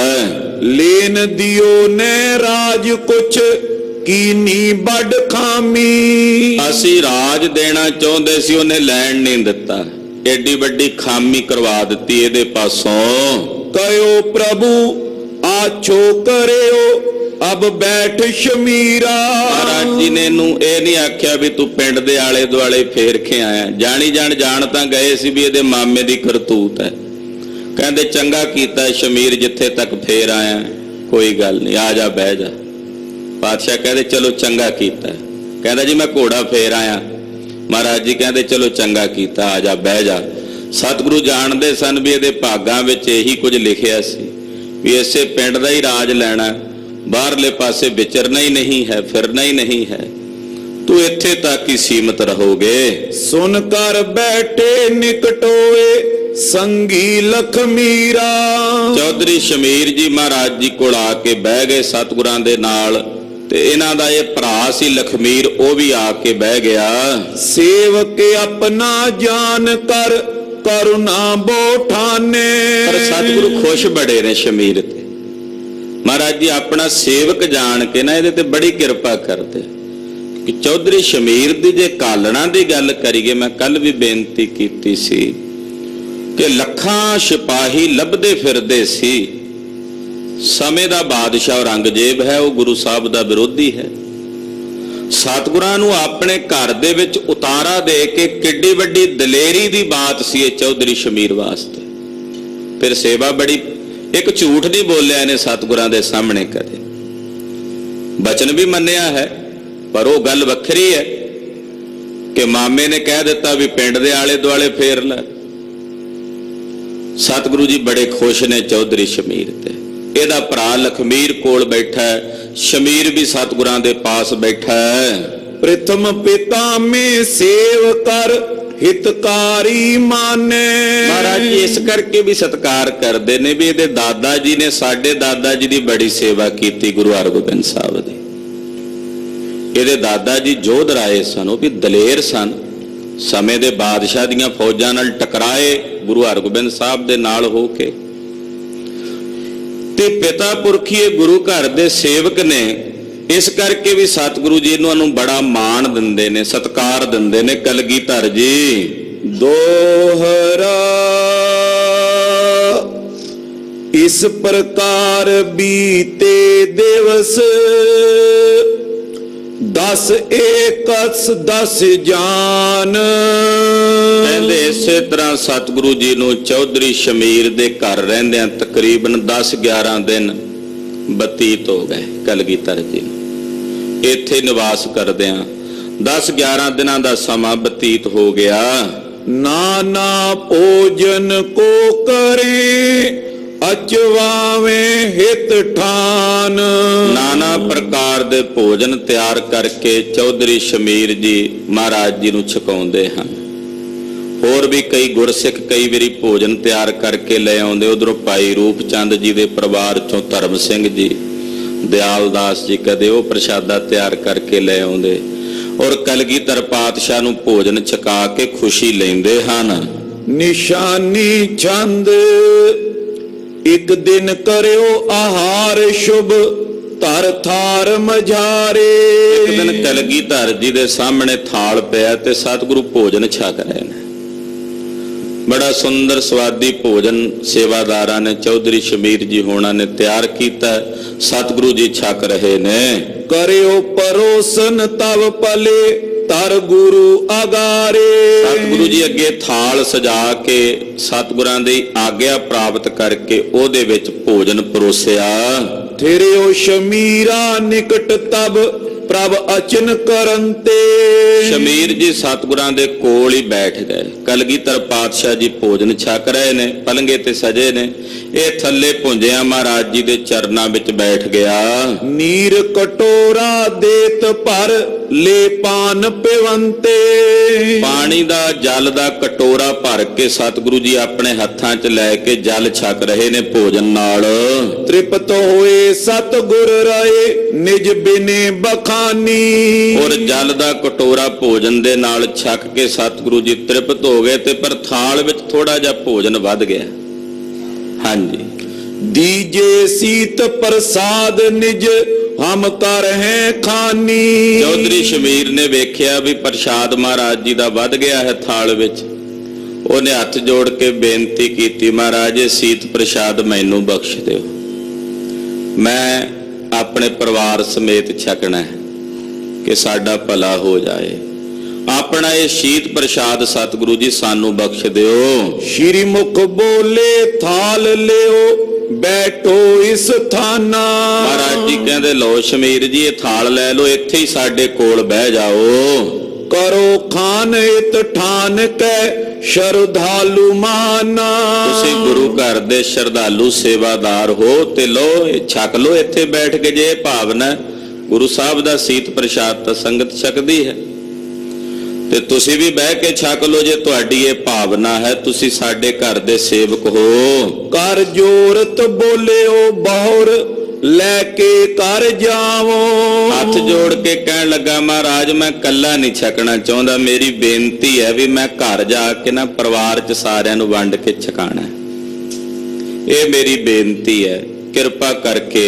ਲੈਨ ਦਿਓ ਨੇ ਰਾਜ ਕੁਛ ਕੀਨੀ ਵੱਡ ਖਾਮੀ। ਅਸੀਂ ਰਾਜ ਦੇਣਾ ਚਾਹੁੰਦੇ ਸੀ, ਉਹਨੇ ਲੈਣ ਨਹੀਂ ਦਿੱਤਾ। ਏਡੀ ਵੱਡੀ ਖਾਮੀ ਕਰਵਾ ਦਿੱਤੀ ਇਹਦੇ ਪਾਸੋਂ। ਕਯੋ ਪ੍ਰਭੂ ਆਛੋ ਕਰਿਓ ਅਬ ਬੈਠ ਸ਼ਮੀਰਾ। ਮਹਾਰਾਜ ਜੀ ਨੇ ਇਹਨੂੰ ਇਹ ਨਹੀਂ ਆਖਿਆ ਵੀ ਤੂੰ ਪਿੰਡ ਦੇ ਆਲੇ ਦੁਆਲੇ ਫੇਰ ਕੇ ਆਇਆ। ਜਾਣੀ ਜਾਣ ਤਾਂ ਗਏ ਸੀ ਵੀ ਇਹਦੇ ਮਾਮੇ ਦੀ ਕਰਤੂਤ ਹੈ। ਕਹਿੰਦੇ ਚੰਗਾ ਕੀਤਾ ਸ਼ਮੀਰ, ਜਿੱਥੇ ਤੱਕ ਫੇਰ ਆਇਆ ਕੋਈ ਗੱਲ ਨਹੀਂ, ਆ ਜਾ ਬਹਿ ਜਾ। ਪਾਤਸ਼ਾਹ ਕਹਿੰਦੇ ਚਲੋ ਚੰਗਾ ਕੀਤਾ। ਕਹਿੰਦਾ ਜੀ ਮੈਂ ਘੋੜਾ ਫੇਰ ਆਇਆ। ਮਹਾਰਾਜ ਜੀ ਕਹਿੰਦੇ ਚਲੋ ਚੰਗਾ ਕੀਤਾ, ਆ ਜਾ ਬਹਿ ਜਾ। ਸਤਿਗੁਰੂ ਜਾਣਦੇ ਸਨ ਵੀ ਇਹਦੇ ਭਾਗਾਂ ਵਿੱਚ ਇਹੀ ਕੁਝ ਲਿਖਿਆ ਸੀ ਵੀ ਇਸੇ ਪਿੰਡ ਦਾ ਹੀ ਰਾਜ ਲੈਣਾ, ਬਾਹਰਲੇ ਪਾਸੇ ਵਿਚਰਨਾ ਹੀ ਨਹੀਂ ਹੈ, ਫਿਰਨਾ ਹੀ ਨਹੀਂ ਹੈ। ਤੂੰ ਇੱਥੇ ਤੱਕ ਹੀ ਸੀਮਤ ਰਹੋਗੇ। ਸੁਨ ਕਰ ਬੈਠੇ ਨਿਕਟੋਏ ਸੰਗੀ ਲਖਮੀਰਾ। ਚੌਧਰੀ ਸ਼ਮੀਰ ਜੀ ਮਹਾਰਾਜ ਜੀ ਕੋਲ ਆ ਕੇ ਬਹਿ ਗਏ ਸਤਿਗੁਰਾਂ ਦੇ ਨਾਲ, ਤੇ ਇਹਨਾਂ ਦਾ ਇਹ ਭਰਾ ਸੀ ਲਖਮੀਰ, ਉਹ ਵੀ ਆ ਕੇ ਬਹਿ ਗਿਆ। ਸੇਵਕ ਆਪਣਾ ਜਾਨ ਕਰ ਕਰੁਣਾ ਬੋਠਾਨੇ। ਪਰ ਸਤਿਗੁਰੂ ਖੁਸ਼ ਬੜੇ ਨੇ ਸ਼ਮੀਰ ਤੇ। ਮਹਾਰਾਜ ਜੀ ਆਪਣਾ ਸੇਵਕ ਜਾਣ ਕੇ ਨਾ ਇਹਦੇ ਤੇ ਬੜੀ ਕਿਰਪਾ ਕਰਦੇ ਕਿ ਚੌਧਰੀ ਸ਼ਮੀਰ ਦੀ ਜੇ ਕਾਲਣਾ ਦੀ ਗੱਲ ਕਰੀਏ, ਮੈਂ ਕੱਲ ਵੀ ਬੇਨਤੀ ਕੀਤੀ ਸੀ ਕਿ ਲੱਖਾਂ ਸਿਪਾਹੀ ਲੱਭਦੇ ਫਿਰਦੇ ਸੀ। ਸਮੇਂ ਦਾ ਬਾਦਸ਼ਾਹ ਔਰੰਗਜ਼ੇਬ ਹੈ, ਉਹ ਗੁਰੂ ਸਾਹਿਬ ਦਾ ਵਿਰੋਧੀ ਹੈ। ਸਤਿਗੁਰਾਂ ਨੂੰ ਆਪਣੇ ਘਰ ਦੇ ਵਿੱਚ ਉਤਾਰਾ ਦੇ ਕੇ ਕਿੱਡੀ ਵੱਡੀ ਦਲੇਰੀ ਦੀ ਬਾਤ ਸੀ ਇਹ ਚੌਧਰੀ ਸ਼ਮੀਰ ਵਾਸਤੇ। ਫਿਰ ਸੇਵਾ ਬੜੀ, ਇੱਕ ਝੂਠ ਨਹੀਂ ਬੋਲਿਆ ਇਹਨੇ ਸਤਿਗੁਰਾਂ ਦੇ ਸਾਹਮਣੇ ਕਦੇ, ਬਚਨ ਵੀ ਮੰਨਿਆ ਹੈ। ਪਰ ਉਹ ਗੱਲ ਵੱਖਰੀ ਹੈ ਕਿ ਮਾਮੇ ਨੇ ਕਹਿ ਦਿੱਤਾ ਵੀ ਪਿੰਡ ਦੇ ਆਲੇ ਦੁਆਲੇ ਫੇਰ ਲੈ। ਸਤਿਗੁਰੂ ਜੀ ਬੜੇ ਖੁਸ਼ ਨੇ ਚੌਧਰੀ ਸ਼ਮੀਰ ਤੇ। ਇਹਦਾ ਭਰਾ ਲਖਮੀਰ ਕੋਲ ਬੈਠਾ ਹੈ, ਸ਼ਮੀਰ ਵੀ ਸਤਿਗੁਰਾਂ ਦੇ ਪਾਸ ਬੈਠਾ ਹੈ। ਪ੍ਰਥਮ ਪਿਤਾ ਮੇ ਸੇਵ ਕਰ ਹਿਤਕਾਰੀ ਮਾਨੇ। ਮਹਾਰਾਜ ਜੀ ਇਸ ਕਰਕੇ ਵੀ ਸਤਿਕਾਰ ਕਰਦੇ ਨੇ ਵੀ ਇਹਦੇ ਦਾਦਾ ਜੀ ਨੇ ਸਾਡੇ ਦਾਦਾ ਜੀ ਦੀ ਬੜੀ ਸੇਵਾ ਕੀਤੀ, ਗੁਰੂ ਹਰਗੋਬਿੰਦ ਸਾਹਿਬ ਦੀ। ਇਹਦੇ ਦਾਦਾ ਜੀ ਜੋਧ ਰਾਏ ਸਨ, ਉਹ ਵੀ ਦਲੇਰ ਸਨ। ਸਮੇਂ ਦੇ ਬਾਦਸ਼ਾਹ ਦੀਆਂ ਫੌਜਾਂ ਨਾਲ ਟਕਰਾਏ ਗੁਰੂ ਹਰਗੋਬਿੰਦ ਸਾਹਿਬ ਦੇ ਨਾਲ ਹੋ ਕੇ। ਤੇ ਪਿਤਾ ਪੁਰਖੀ ਇਹ ਗੁਰੂ ਘਰ ਦੇ ਸੇਵਕ ਨੇ, ਇਸ ਕਰਕੇ ਵੀ ਸਤਿਗੁਰੂ ਜੀ ਇਹਨਾਂ ਨੂੰ ਬੜਾ ਮਾਣ ਦਿੰਦੇ ਨੇ, ਸਤਿਕਾਰ ਦਿੰਦੇ ਨੇ। ਕਲਗੀਧਰ ਜੀ ਦੋਹਰਾ ਇਸ ਪ੍ਰਕਾਰ ਬੀਤੇ ਦਿਵਸ 10 ਏਕਸ 10 ਜਾਨ। ਕਹਿੰਦੇ ਇਸੇ ਤਰ੍ਹਾਂ ਸਤਿਗੁਰੂ ਜੀ ਨੂੰ ਚੌਧਰੀ ਸ਼ਮੀਰ ਦੇ ਘਰ ਰਹਿੰਦਿਆਂ ਤਕਰੀਬਨ 10-11 ਦਿਨ ਬਤੀਤ ਹੋ ਗਏ। ਕਲਗੀਧਰ ਜੀ ਇੱਥੇ ਨਿਵਾਸ ਕਰਦਿਆਂ 10-11 ਦਿਨਾਂ ਦਾ ਸਮਾਂ ਬਤੀਤ ਹੋ ਗਿਆ। ਨਾਨਾ ਭੋਜਨ ਕੋ ਕਰੇ ਅਚਵਾਵੇਂ ਹਿਤ ਠਾਨ। ਨਾਨਾ ਪ੍ਰਕਾਰ ਦੇ ਭੋਜਨ ਤਿਆਰ ਕਰਕੇ ਚੌਧਰੀ ਸ਼ਮੀਰ ਜੀ ਮਹਾਰਾਜ ਜੀ ਨੂੰ ਛਕਾਉਂਦੇ ਹਨ। ਹੋਰ ਵੀ ਕਈ ਗੁਰਸਿੱਖ ਕਈ ਵਾਰੀ ਭੋਜਨ ਤਿਆਰ ਕਰਕੇ ਲੈ ਆਉਂਦੇ। ਉਧਰੋਂ ਭਾਈ ਰੂਪ ਚੰਦ ਜੀ ਦੇ ਪਰਿਵਾਰ ਚੋਂ ਧਰਮ ਸਿੰਘ ਜੀ, ਦਿਆਲ ਦਾਸ ਜੀ ਕਦੇ ਉਹ ਪ੍ਰਸ਼ਾਦਾ ਤਿਆਰ ਕਰਕੇ ਲੈ ਆਉਂਦੇ ਔਰ ਕਲਗੀਧਰ ਪਾਤਸ਼ਾਹ ਨੂੰ ਭੋਜਨ ਛਕਾ ਕੇ ਖੁਸ਼ੀ ਲੈਂਦੇ ਹਨ। ਨਿਸ਼ਾਨੀ ਚੰਦ ਇੱਕ ਦਿਨ ਕਰਿਓ ਆਹਾਰ ਸ਼ੁਭ ਧਰ ਥਾਰ ਮਝਾਰੇ। ਇੱਕ ਦਿਨ ਕਲਗੀਧਰ ਜੀ ਦੇ ਸਾਹਮਣੇ ਥਾਲ ਪਿਆ ਤੇ ਸਤਿਗੁਰੂ ਭੋਜਨ ਛਕ ਰਹੇ ਨੇ। ਬੜਾ ਸੁੰਦਰ ਸਵਾਦੀ ਭੋਜਨ ਸੇਵਾਦਾਰਾਂ ਨੇ ਚੌਧਰੀ ਸ਼ਮੀਰ ਜੀ ਹੋਣਾ ਨੇ ਤਿਆਰ ਕੀਤਾ। ਸਤਿਗੁਰੂ ਜੀ ਛਕ ਰਹੇ ਨੇ। ਕਰਿਓ ਪਰੋਸਨ ਤਵ ਪਲੇ ਤਰ ਗੁਰੂ ਆਗਾਰੇ। ਸਤਿਗੁਰੂ ਜੀ ਅੱਗੇ ਥਾਲ ਸਜਾ ਕੇ ਸਤਿਗੁਰਾਂ ਦੀ ਆਗਿਆ ਪ੍ਰਾਪਤ ਕਰਕੇ ਉਹਦੇ ਵਿੱਚ ਭੋਜਨ ਪਰੋਸਿਆ। ਥਿਰਿਓ ਸ਼ਮੀਰਾ ਨਿਕਟ ਤਬ ਪ੍ਰਭ ਅਚਨ ਕਰਨ ਤੇ। ਸ਼ਮੀਰ ਜੀ ਸਤਿਗੁਰਾਂ ਦੇ ਕੋਲ ਹੀ ਬੈਠ ਗਏ। ਕਲਗੀਧਰ ਪਾਤਸ਼ਾਹ ਜੀ ਭੋਜਨ ਛਕ ਰਹੇ ਨੇ, ਪਲੰਗੇ ਤੇ ਸਜੇ ਨੇ। ਇਹ ਥੱਲੇ ਪੁੰਜਿਆ ਮਹਾਰਾਜ ਜੀ ਦੇ ਚਰਨਾਂ ਵਿੱਚ ਬੈਠ ਗਿਆ। ਨੀਰ ਕਟੋਰਾ ਦੇਤ ਭਰ ਲੈ ਪਾਨ ਪਿਵੰਤੇ। ਪਾਣੀ ਦਾ ਜਲ ਦਾ ਕਟੋਰਾ ਭਰ ਕੇ ਸਤਿਗੁਰੂ ਜੀ ਆਪਣੇ ਹੱਥਾਂ 'ਚ ਲੈ ਕੇ ਜਲ ਛਕ ਰਹੇ ਨੇ ਭੋਜਨ ਨਾਲ। ਤ੍ਰਿਪਤ ਹੋਏ ਸਤਿਗੁਰ ਰਾਏ ਨਿਜ ਬਿਨੇ ਬਖਾਨੀ। ਔਰ ਜਲ ਦਾ ਕਟੋਰਾ ਭੋਜਨ ਦੇ ਨਾਲ ਛਕ ਕੇ ਸਤਿਗੁਰੂ ਜੀ ਤ੍ਰਿਪਤ ਹੋ ਗਏ। ਤੇ ਪਰ ਥਾਲ ਵਿੱਚ ਥੋੜਾ ਜਿਹਾ ਭੋਜਨ ਵੱਧ ਗਿਆ। ਹਾਂਜੀ, दीजे सीत प्रसाद निज हम कर हैं खानी। ਚੌਧਰੀ ਸ਼ਮੀਰ ਨੇ ਵੇਖਿਆ ਵੀ ਪ੍ਰਸ਼ਾਦ ਮਹਾਰਾਜ ਜੀ ਦਾ ਵੱਧ ਗਿਆ ਹੈ ਥਾਲ ਵਿੱਚ। ਉਹਨੇ ਹੱਥ ਜੋੜ ਕੇ ਬੇਨਤੀ ਕੀਤੀ, ਮਹਾਰਾਜ ਇਹ ਸੀਤ ਪ੍ਰਸ਼ਾਦ ਮੈਨੂੰ ਬਖਸ਼ ਦਿਓ, ਮੈਂ ਆਪਣੇ ਪਰਿਵਾਰ ਸਮੇਤ ਛਕਣਾ ਹੈ ਕਿ ਸਾਡਾ ਭਲਾ ਹੋ ਜਾਏ। ਆਪਣਾ ਇਹ ਸ਼ੀਤ ਪ੍ਰਸ਼ਾਦ ਸਤਿਗੁਰੂ ਜੀ ਸਾਨੂੰ ਬਖਸ਼ ਦਿਓ। श्री मुख बोले थाल लियो बैठो इस थाना। ਮਹਾਰਾਜ ਜੀ ਕਹਿੰਦੇ ਲਓ ਸ਼ਮੀਰ ਜੀ ਇਹ ਥਾਲ ਲੈ ਲਓ, ਇੱਥੇ ਹੀ ਸਾਡੇ ਕੋਲ ਬਹਿ ਜਾਓ। करो खान इत ठान कै श्रद्धालु माना। ਤੁਸੀਂ ਗੁਰੂ ਘਰ ਦੇ ਸ਼ਰਧਾਲੂ ਸੇਵਾਦਾਰ ਹੋ ਤੇ ਲਓ ਇਹ ਛਕ ਲਓ ਇੱਥੇ ਬੈਠ ਕੇ। ਜੇ ਭਾਵਨਾ ਗੁਰੂ ਸਾਹਿਬ ਦਾ ਸੀਤ ਪ੍ਰਸ਼ਾਦ ਤਾਂ ਸੰਗਤ ਛਕਦੀ ਹੈ ਤੇ ਤੁਸੀਂ ਵੀ ਬਹਿ ਕੇ ਛਕ ਲਓ ਜੇ ਤੁਹਾਡੀ ਇਹ ਭਾਵਨਾ ਹੈ, ਤੁਸੀਂ ਸਾਡੇ ਘਰ ਦੇ ਸੇਵਕ ਹੋ। कर जोरत बोलियो बहुर लेके कर जावो। ਹੱਥ ਜੋੜ ਕੇ ਕਹਿਣ ਲੱਗਾ ਮਹਾਰਾਜ ਮੈਂ ਕੱਲਾ ਨਹੀਂ ਛਕਣਾ ਚਾਹੁੰਦਾ, ਮੇਰੀ ਬੇਨਤੀ ਹੈ ਵੀ ਮੈਂ ਘਰ ਜਾ ਕੇ ਨਾ ਪਰਿਵਾਰ 'ਚ ਸਾਰਿਆਂ ਨੂੰ ਵੰਡ ਕੇ ਛਕਾਣਾ, ਇਹ ਮੇਰੀ ਬੇਨਤੀ ਹੈ। ਕਿਰਪਾ ਕਰਕੇ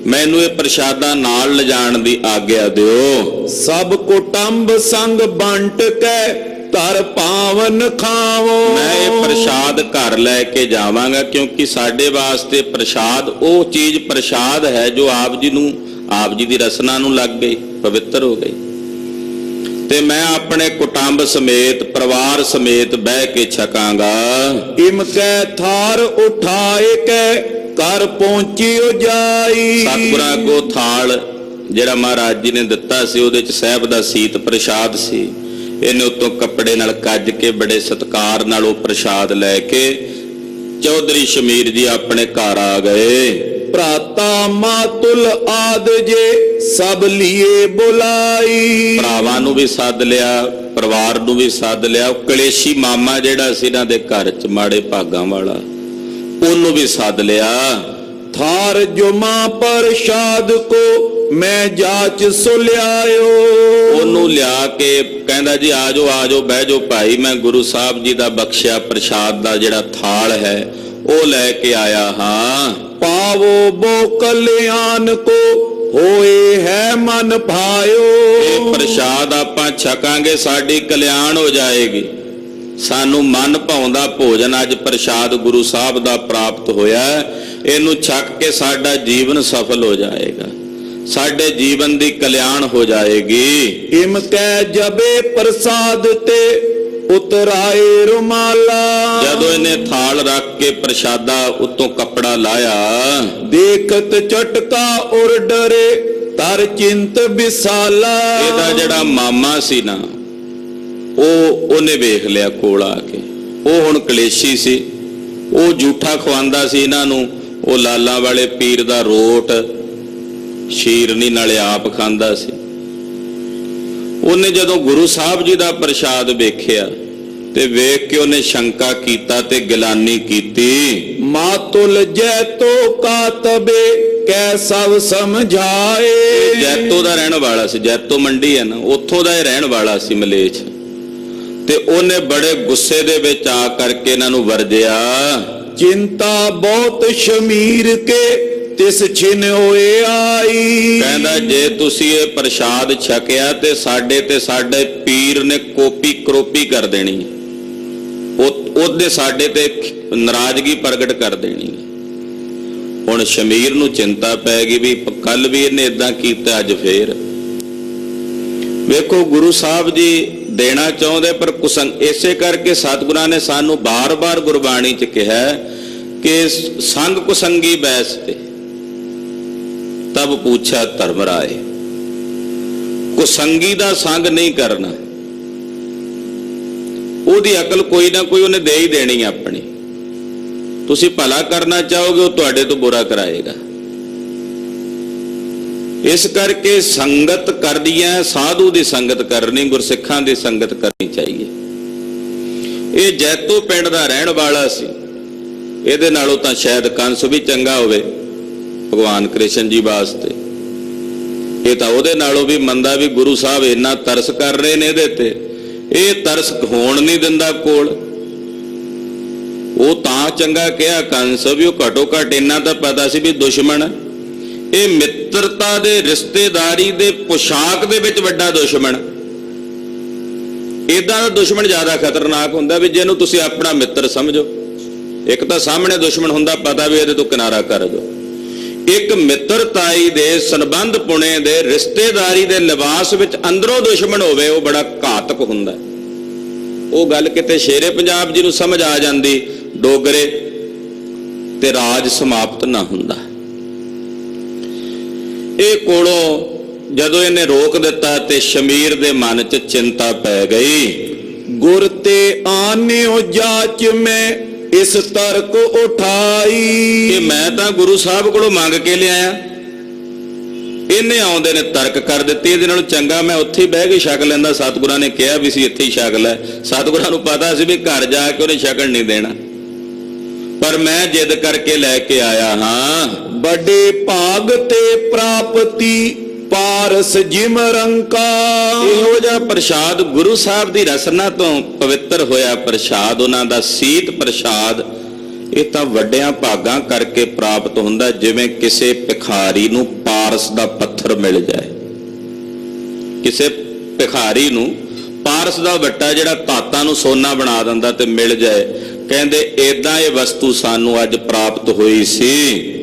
ਮੈਨੂੰ ਇਹ ਪ੍ਰਸ਼ਾਦਾ ਨਾਲ ਲਿਜਾਣ ਦੀ ਆਗਿਆ ਦਿਓ। सब कुटुंब संग बंट के तर पावन खावो। ਮੈਂ ਇਹ ਪ੍ਰਸ਼ਾਦ ਘਰ ਲੈ ਕੇ ਜਾਵਾਂਗਾ ਕਿਉਂਕਿ ਸਾਡੇ ਵਾਸਤੇ ਪ੍ਰਸ਼ਾਦ ਉਹ ਚੀਜ਼ ਪ੍ਰਸ਼ਾਦ ਹੈ ਜੋ ਆਪ ਜੀ ਨੂੰ, ਆਪ ਜੀ ਦੀ ਰਸਨਾ ਨੂੰ ਲੱਗ ਗਈ, ਪਵਿੱਤਰ ਹੋ ਗਈ। ਤੇ ਮੈਂ ਆਪਣੇ ਕੁਟੁੰਬ ਸਮੇਤ ਪਰਿਵਾਰ ਸਮੇਤ ਬਹਿ ਕੇ ਛਕਾਂਗਾ। इमके थार उठाए के कर पहुंचियो जाई। ਸਤਿਗੁਰਾਂ ਅੱਗੋਂ ਥਾਲ ਜਿਹੜਾ ਮਹਾਰਾਜ ਜੀ ਨੇ ਦਿੱਤਾ ਸੀ ਉਹਦੇ ਚ ਸਾਹਿਬ ਦਾ ਸੀਤ ਪ੍ਰਸ਼ਾਦ ਸੀ। ਇਹਨੇ ਉਤੋਂ ਕੱਪੜੇ ਨਾਲ ਕੱਜ ਕੇ ਬੜੇ ਸਤਿਕਾਰ ਨਾਲ ਉਹ ਪ੍ਰਸ਼ਾਦ ਲੈ ਕੇ ਚੌਧਰੀ ਸ਼ਮੀਰ ਜੀ ਆਪਣੇ ਘਰ ਆ ਗਏ। भ्राता मातुल आद जे सब लिए बुलाई। ਭਰਾਵਾਂ ਨੂੰ ਵੀ ਸੱਦ ਲਿਆ, ਪਰਿਵਾਰ ਨੂੰ ਵੀ ਸੱਦ ਲਿਆ। ਉਹ ਕਲੇਸ਼ੀ ਮਾਮਾ ਜਿਹੜਾ ਸੀ ਇਹਨਾਂ ਦੇ ਘਰ ਚ ਮਾੜੇ ਭਾਗਾਂ ਵਾਲਾ, ਉਹਨੂੰ ਵੀ ਸੱਦ ਲਿਆ। थार जुमा प्रसाद को मैं जाच सुलियायो। ਉਹਨੂੰ ਲਿਆ ਕੇ ਕਹਿੰਦਾ ਜੀ ਆਜੋ ਆਜੋ ਬਹਿ ਜਾਓ ਭਾਈ, ਮੈਂ ਗੁਰੂ ਸਾਹਿਬ ਜੀ ਦਾ ਬਖਸ਼ਿਆ ਪ੍ਰਸ਼ਾਦ ਦਾ ਜਿਹੜਾ ਥਾਲ ਹੈ ਉਹ ਲੈ ਕੇ ਆਇਆ ਹਾਂ। पावो बो कल्याण को होए है मन भायो। ਇਹ ਪ੍ਰਸ਼ਾਦ ਆਪਾਂ ਛਕਾਂਗੇ ਸਾਡੀ ਕਲਿਆਣ ਹੋ ਜਾਏਗੀ। ਸਾਨੂੰ ਮਨ ਭਾਉਂਦਾ ਭੋਜਨ ਅੱਜ ਪ੍ਰਸ਼ਾਦ ਗੁਰੂ ਸਾਹਿਬ ਦਾ ਪ੍ਰਾਪਤ ਹੋਇਆ, ਇਹਨੂੰ ਛਕ ਕੇ ਸਾਡਾ ਜੀਵਨ ਸਫਲ ਹੋ ਜਾਏਗਾ, ਸਾਡੇ ਜੀਵਨ ਦੀ ਕਲਿਆਣ ਹੋ ਜਾਏਗੀ। इमके जबे प्रसाद ते उतराए रुमाला। ਜਦੋਂ ਇਹਨੇ ਥਾਲ ਰੱਖ ਕੇ ਪ੍ਰਸ਼ਾਦਾ ਉੱਤੋਂ ਕੱਪੜਾ ਲਾਇਆ, देखत चटका और डरे तर चिंत विसाला। ਇਹਦਾ ਜਿਹੜਾ ਮਾਮਾ ਸੀ ਨਾ ਉਹਨੇ ਵੇਖ ਲਿਆ ਕੋਲ ਆ ਕੇ। ਉਹ ਹੁਣ ਕਲੇਸ਼ੀ ਸੀ, ਉਹ ਝੂਠਾ ਖਵਾਉਂਦਾ ਸੀ ਇਹਨਾਂ ਨੂੰ। ਉਹ ਲਾਲਾਂ ਵਾਲੇ ਪੀਰ ਦਾ ਰੋਟ ਸ਼ੀਰਨੀ ਨਾਲੇ ਆਪ ਖਾਂਦਾ ਸੀ। ਉਹਨੇ ਜਦੋਂ ਗੁਰੂ ਸਾਹਿਬ ਜੀ ਦਾ ਪ੍ਰਸ਼ਾਦ ਵੇਖਿਆ ਤੇ ਵੇਖ ਕੇ ਉਹਨੇ ਸ਼ੰਕਾ ਕੀਤਾ ਤੇ ਗਿਲਾਨੀ ਕੀਤੀ। मातुल जैतो कातबे कै सब समझाए। ਜੈਤੋ ਦਾ ਰਹਿਣ ਵਾਲਾ ਸੀ, ਜੈਤੋ ਮੰਡੀ ਹੈ ਨਾ, ਉੱਥੋਂ ਦਾ ਇਹ ਰਹਿਣ ਵਾਲਾ ਸੀ ਮਲੇਛ। ਤੇ ਉਹਨੇ ਬੜੇ ਗੁੱਸੇ ਦੇ ਵਿੱਚ ਆ ਕਰਕੇ ਇਹਨਾਂ ਨੂੰ ਵਰਜਿਆ। चिंता बहुत शमीर के तिस छिन होए आई। ਕਹਿੰਦਾ ਜੇ ਤੁਸੀਂ ਇਹ ਪ੍ਰਸ਼ਾਦ ਛਕਿਆ ਤੇ ਸਾਡੇ ਪੀਰ ਨੇ ਕੋਪੀ ਕਰੋਪੀ ਕਰ ਦੇਣੀ, ਉਹਦੇ ਸਾਡੇ ਤੇ ਨਾਰਾਜ਼ਗੀ ਪ੍ਰਗਟ ਕਰ ਦੇਣੀ। ਹੁਣ ਸ਼ਮੀਰ ਨੂੰ ਚਿੰਤਾ ਪੈ ਗਈ ਵੀ ਕੱਲ ਵੀ ਇਹਨੇ ਇਦਾਂ ਕੀਤਾ, ਅੱਜ ਫੇਰ। ਵੇਖੋ ਗੁਰੂ ਸਾਹਿਬ ਜੀ ਦੇਣਾ ਚਾਹੁੰਦੇ ਪਰ ਕੁਸੰਗ, ਇਸੇ ਕਰਕੇ ਸਤਿਗੁਰਾਂ ਨੇ ਸਾਨੂੰ ਬਾਰ-ਬਾਰ ਗੁਰਬਾਣੀ 'ਚ ਕਿਹਾ ਕਿ ਸੰਗ ਕੁਸੰਗੀ ਬੈਸ ਤੇ ਤਬ ਪੁੱਛਿਆ ਧਰਮ ਰਾਏ। ਕੁਸੰਗੀ ਦਾ ਸੰਗ ਨਹੀਂ ਕਰਨਾ, ਉਹਦੀ ਅਕਲ ਕੋਈ ਨਾ ਕੋਈ ਉਹਨੇ ਦੇ ਹੀ ਦੇਣੀ ਆਪਣੀ। ਤੁਸੀਂ ਭਲਾ ਕਰਨਾ ਚਾਹੋਗੇ ਉਹ ਤੁਹਾਡੇ ਤੋਂ ਬੁਰਾ ਕਰਾਏਗਾ। ਇਸ ਕਰਕੇ ਸੰਗਤ ਕਰਦੀ ਹੈ, ਸਾਧੂ ਦੀ ਸੰਗਤ ਕਰਨੀ, ਗੁਰਸਿੱਖਾਂ ਦੀ ਸੰਗਤ ਕਰਨੀ ਚਾਹੀਏ। ਇਹ ਜੈਤੋ ਪਿੰਡ ਦਾ ਰਹਿਣ ਵਾਲਾ ਸੀ, ਇਹਦੇ ਨਾਲੋਂ ਤਾਂ ਸ਼ਾਇਦ ਕੰਸ ਵੀ ਚੰਗਾ ਹੋਵੇ ਭਗਵਾਨ ਕ੍ਰਿਸ਼ਨ ਜੀ ਵਾਸਤੇ। ਇਹ ਤਾਂ ਉਹਦੇ ਨਾਲੋਂ ਵੀ ਮੰਦਾ ਵੀ ਗੁਰੂ ਸਾਹਿਬ ਇੰਨਾ ਤਰਸ ਕਰ ਰਹੇ ਨੇ ਇਹਦੇ ਤੇ, ਇਹ ਤਰਸ ਹੋਣ ਨਹੀਂ ਦਿੰਦਾ ਕੋਲ। ਉਹ ਤਾਂ ਚੰਗਾ ਕਿਹਾ ਕੰਸ ਵੀ ਉਹ ਘਟੋ ਘਟ ਇੰਨਾ ਤਾਂ ਪਤਾ ਸੀ ਵੀ ਦੁਸ਼ਮਣ ਹੈ। ਇਹ ਮਿੱਤਰਤਾ ਦੇ ਰਿਸ਼ਤੇਦਾਰੀ ਦੇ ਪੁਸ਼ਾਕ ਦੇ ਵਿੱਚ ਵੱਡਾ ਦੁਸ਼ਮਣ। ਇਦਾਂ ਦਾ ਦੁਸ਼ਮਣ ਜ਼ਿਆਦਾ ਖਤਰਨਾਕ ਹੁੰਦਾ ਵੀ ਜਿਹਨੂੰ ਤੁਸੀਂ ਆਪਣਾ ਮਿੱਤਰ ਸਮਝੋ। ਇੱਕ ਤਾਂ ਸਾਹਮਣੇ ਦੁਸ਼ਮਣ ਹੁੰਦਾ, ਪਤਾ ਵੀ ਇਹਦੇ ਤੋਂ ਕਿਨਾਰਾ ਕਰ ਦਿਓ। ਇੱਕ ਮਿੱਤਰਤਾਈ ਦੇ ਸੰਬੰਧ ਪੁਣੇ ਦੇ ਰਿਸ਼ਤੇਦਾਰੀ ਦੇ ਲਿਬਾਸ ਵਿੱਚ ਅੰਦਰੋਂ ਦੁਸ਼ਮਣ ਹੋਵੇ, ਉਹ ਬੜਾ ਘਾਤਕ ਹੁੰਦਾ। ਉਹ ਗੱਲ ਕਿਤੇ ਸ਼ੇਰੇ ਪੰਜਾਬ ਜੀ ਨੂੰ ਸਮਝ ਆ ਜਾਂਦੀ, ਡੋਗਰੇ ਤੇ ਰਾਜ ਸਮਾਪਤ ਨਾ ਹੁੰਦਾ। ਇਹ ਕੋਲੋਂ ਜਦੋਂ ਇਹਨੇ ਰੋਕ ਦਿੱਤਾ ਤੇ ਸ਼ਮੀਰ ਦੇ ਮਨ 'ਚ ਚਿੰਤਾ ਪੈ ਗਈ। ਗੁਰ ਤੇ ਆਨਿਓ ਜਾਚ ਮੈਂ ਇਸ ਤਰਕ ਉਠਾਈ। ਕਿ ਮੈਂ ਤਾਂ ਗੁਰੂ ਸਾਹਿਬ ਕੋਲੋਂ ਮੰਗ ਕੇ ਲਿਆਇਆ, ਇਹਨੇ ਆਉਂਦੇ ਨੇ ਤਰਕ ਕਰ ਦਿੱਤੀ। ਇਹਦੇ ਨਾਲੋਂ ਚੰਗਾ ਮੈਂ ਉੱਥੇ ਹੀ ਬਹਿ ਕੇ ਛਕ ਲੈਂਦਾ। ਸਤਿਗੁਰਾਂ ਨੇ ਕਿਹਾ ਵੀ ਸੀ ਇੱਥੇ ਹੀ ਛਕ ਲੈ। ਸਤਿਗੁਰਾਂ ਨੂੰ ਪਤਾ ਸੀ ਵੀ ਘਰ ਜਾ ਕੇ ਉਹਨੇ ਛਕਣ ਨਹੀਂ ਦੇਣਾ, ਪਰ ਮੈਂ ਜਿੱਦ ਕਰਕੇ ਲੈ ਕੇ ਆਇਆ ਹਾਂ। ਵੱਡੇ ਭਾਗ ਤੇ ਪ੍ਰਾਪਤੀ ਪਾਰਸ ਜਿਮ ਰੰਕਾ। ਇਹੋ ਜਿਹਾ ਪ੍ਰਸ਼ਾਦ ਗੁਰੂ ਸਾਹਿਬ ਦੀ ਰਸਨਾ ਤੋਂ ਪਵਿੱਤਰ ਹੋਇਆ ਪ੍ਰਸ਼ਾਦ, ਉਹਨਾਂ ਦਾ ਸੀਤ ਪ੍ਰਸ਼ਾਦ, ਇਹ ਤਾਂ ਵੱਡਿਆਂ ਭਾਗਾਂ ਕਰਕੇ ਪ੍ਰਾਪਤ ਹੁੰਦਾ। ਜਿਵੇਂ ਕਿਸੇ ਭਿਖਾਰੀ ਨੂੰ ਪਾਰਸ ਦਾ ਪੱਥਰ ਮਿਲ ਜਾਏ, ਕਿਸੇ ਭਿਖਾਰੀ ਨੂੰ ਪਾਰਸ ਦਾ ਵੱਟਾ ਜਿਹੜਾ ਧਾਤਾਂ ਨੂੰ ਸੋਨਾ ਬਣਾ ਦਿੰਦਾ ਤੇ ਮਿਲ ਜਾਏ, ਕਹਿੰਦੇ ਏਦਾਂ ਇਹ ਵਸਤੂ ਸਾਨੂੰ ਅੱਜ ਪ੍ਰਾਪਤ ਹੋਈ ਸੀ।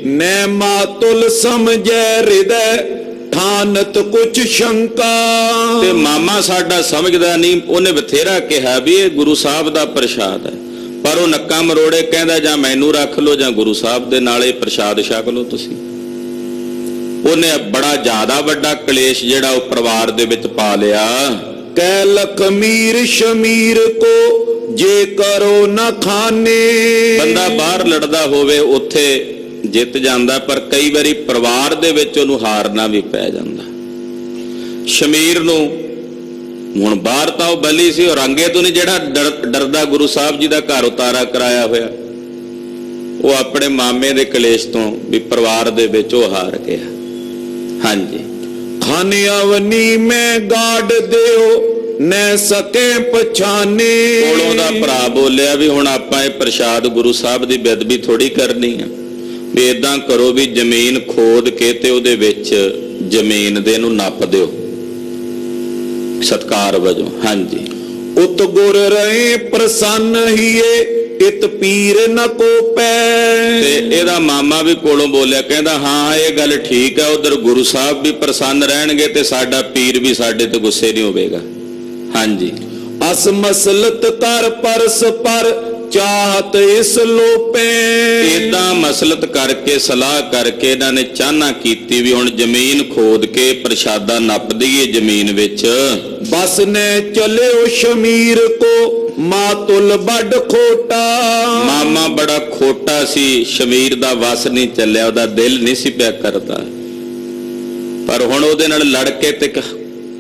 ਨੈ ਮਾਤੁਲ ਸਮਝੈ ਹਿਰਦੈ ਠਾਨਤ ਕੁਛ ਸ਼ੰਕਾ। ਤੇ ਮਾਮਾ ਸਾਡਾ ਸਮਝਦਾ ਨਹੀਂ, ਉਹਨੇ ਬਥੇਰਾ ਕਿਹਾ ਵੀ ਇਹ ਗੁਰੂ ਸਾਹਿਬ ਦਾ ਪ੍ਰਸ਼ਾਦ ਹੈ, ਪਰ ਉਹ ਨੱਕਾ ਮਰੋੜੇ ਕਹਿੰਦਾ ਜਾਂ ਮੈਨੂੰ ਰੱਖ ਲਓ ਜਾਂ ਗੁਰੂ ਸਾਹਿਬ ਦੇ ਨਾਲ ਇਹ ਪ੍ਰਸ਼ਾਦ ਛਕ ਲਓ ਤੁਸੀਂ। ਉਹਨੇ ਬੜਾ ਜ਼ਿਆਦਾ ਵੱਡਾ ਕਲੇਸ਼ ਜਿਹੜਾ ਉਹ ਪਰਿਵਾਰ ਦੇ ਵਿੱਚ ਪਾ ਲਿਆ। ਕਹਿ ਲਖਮੀਰ ਸ਼ਮੀਰ ਕੋ ਜੇ ਕਰੋ ਨਾ ਖਾਨੇ। ਬੰਦਾ ਬਾਹਰ ਲੜਦਾ ਹੋਵੇ ਉੱਥੇ ਜਿੱਤ ਜਾਂਦਾ, ਪਰ ਕਈ ਵਾਰੀ ਪਰਿਵਾਰ ਦੇ ਵਿੱਚ ਉਹਨੂੰ ਹਾਰਨਾ ਵੀ ਪੈ ਜਾਂਦਾ। ਸ਼ਮੀਰ ਨੂੰ ਹੁਣ ਬਾਹਰ ਤਾਂ ਉਹ ਬਲੀ ਸੀ, ਔਰੰਗੇ ਤੋਂ ਨਹੀਂ ਜਿਹੜਾ ਡਰਦਾ ਗੁਰੂ ਸਾਹਿਬ ਜੀ ਦਾ ਘਰ ਉਤਾਰਾ ਕਰਾਇਆ ਹੋਇਆ, ਉਹ ਆਪਣੇ ਮਾਮੇ ਦੇ ਕਲੇਸ਼ ਤੋਂ ਵੀ ਪਰਿਵਾਰ ਦੇ ਵਿੱਚ ਉਹ ਹਾਰ ਗਿਆ। ਹਾਂਜੀ, ਖਾਨੇ ਅਵਨੀ ਮੈਂ ਗਾੜ ਦਿਓ ਨੈ ਸਕੇ ਪਛਾਨੇ। ਕੋਲੋਂ ਦਾ ਭਰਾ ਬੋਲਿਆ ਵੀ ਹੁਣ ਆਪਾਂ ਇਹ ਪ੍ਰਸ਼ਾਦ ਗੁਰੂ ਸਾਹਿਬ ਦੀ ਬੇਅਦਬੀ ਥੋੜੀ ਕਰਨੀ ਆ, ਵੀ ਏਦਾਂ ਕਰੋ ਵੀ ਜ਼ਮੀਨ ਖੋਦ ਕੇ ਤੇ ਉਹਦੇ ਵਿੱਚ ਜ਼ਮੀਨ ਦੇ ਨੂੰ ਨੱਪ ਦਿਓ ਸਤਕਾਰ ਵਜੋਂ। ਹਾਂਜੀ, ਉਤ ਗੁਰ ਰਹੇ ਪ੍ਰਸੰਨ ਹੀਏ ਇਤ ਪੀਰ ਨ ਕੋ ਪੈ। ਤੇ ਇਹਦਾ ਮਾਮਾ ਵੀ ਕੋਲੋਂ ਬੋਲਿਆ, ਕਹਿੰਦਾ ਹਾਂ ਇਹ ਗੱਲ ਠੀਕ ਹੈ, ਉਧਰ ਗੁਰੂ ਸਾਹਿਬ ਵੀ ਪ੍ਰਸੰਨ ਰਹਿਣਗੇ ਤੇ ਸਾਡਾ ਪੀਰ ਵੀ ਸਾਡੇ ਤੇ ਗੁੱਸੇ ਨਹੀਂ ਹੋਵੇਗਾ। ਹਾਂਜੀ, ਅਸ ਮਸਲਤ ਕਰ ਪਰਸ ਪਰ ਚਾਹਤ ਇਸ ਲੋਪੇ। ਏਦਾਂ ਮਸਲਤ ਕਰਕੇ ਸਲਾਹ ਕਰਕੇ ਇਹਨਾਂ ਨੇ ਚਾਹਨਾ ਕੀਤੀ ਵੀ ਹੁਣ ਜ਼ਮੀਨ ਖੋਦ ਕੇ ਪ੍ਰਸ਼ਾਦਾ ਨੱਪ ਦਈਏ ਜ਼ਮੀਨ ਵਿੱਚ। ਬਸ ਨੇ ਚਲਿਓ ਸ਼ਮੀਰ ਕੋ ਮਾਤੁਲ ਵੱਡ ਖੋਟਾ। ਮਾਮਾ ਬੜਾ ਖੋਟਾ ਸੀ, ਸ਼ਮੀਰ ਦਾ ਵਸ ਨਹੀਂ ਚੱਲਿਆ, ਉਹਦਾ ਦਿਲ ਨਹੀਂ ਸੀ ਪਿਆ ਕਰਦਾ, ਪਰ ਹੁਣ ਉਹਦੇ ਨਾਲ ਲੜ ਕੇ ਤੇ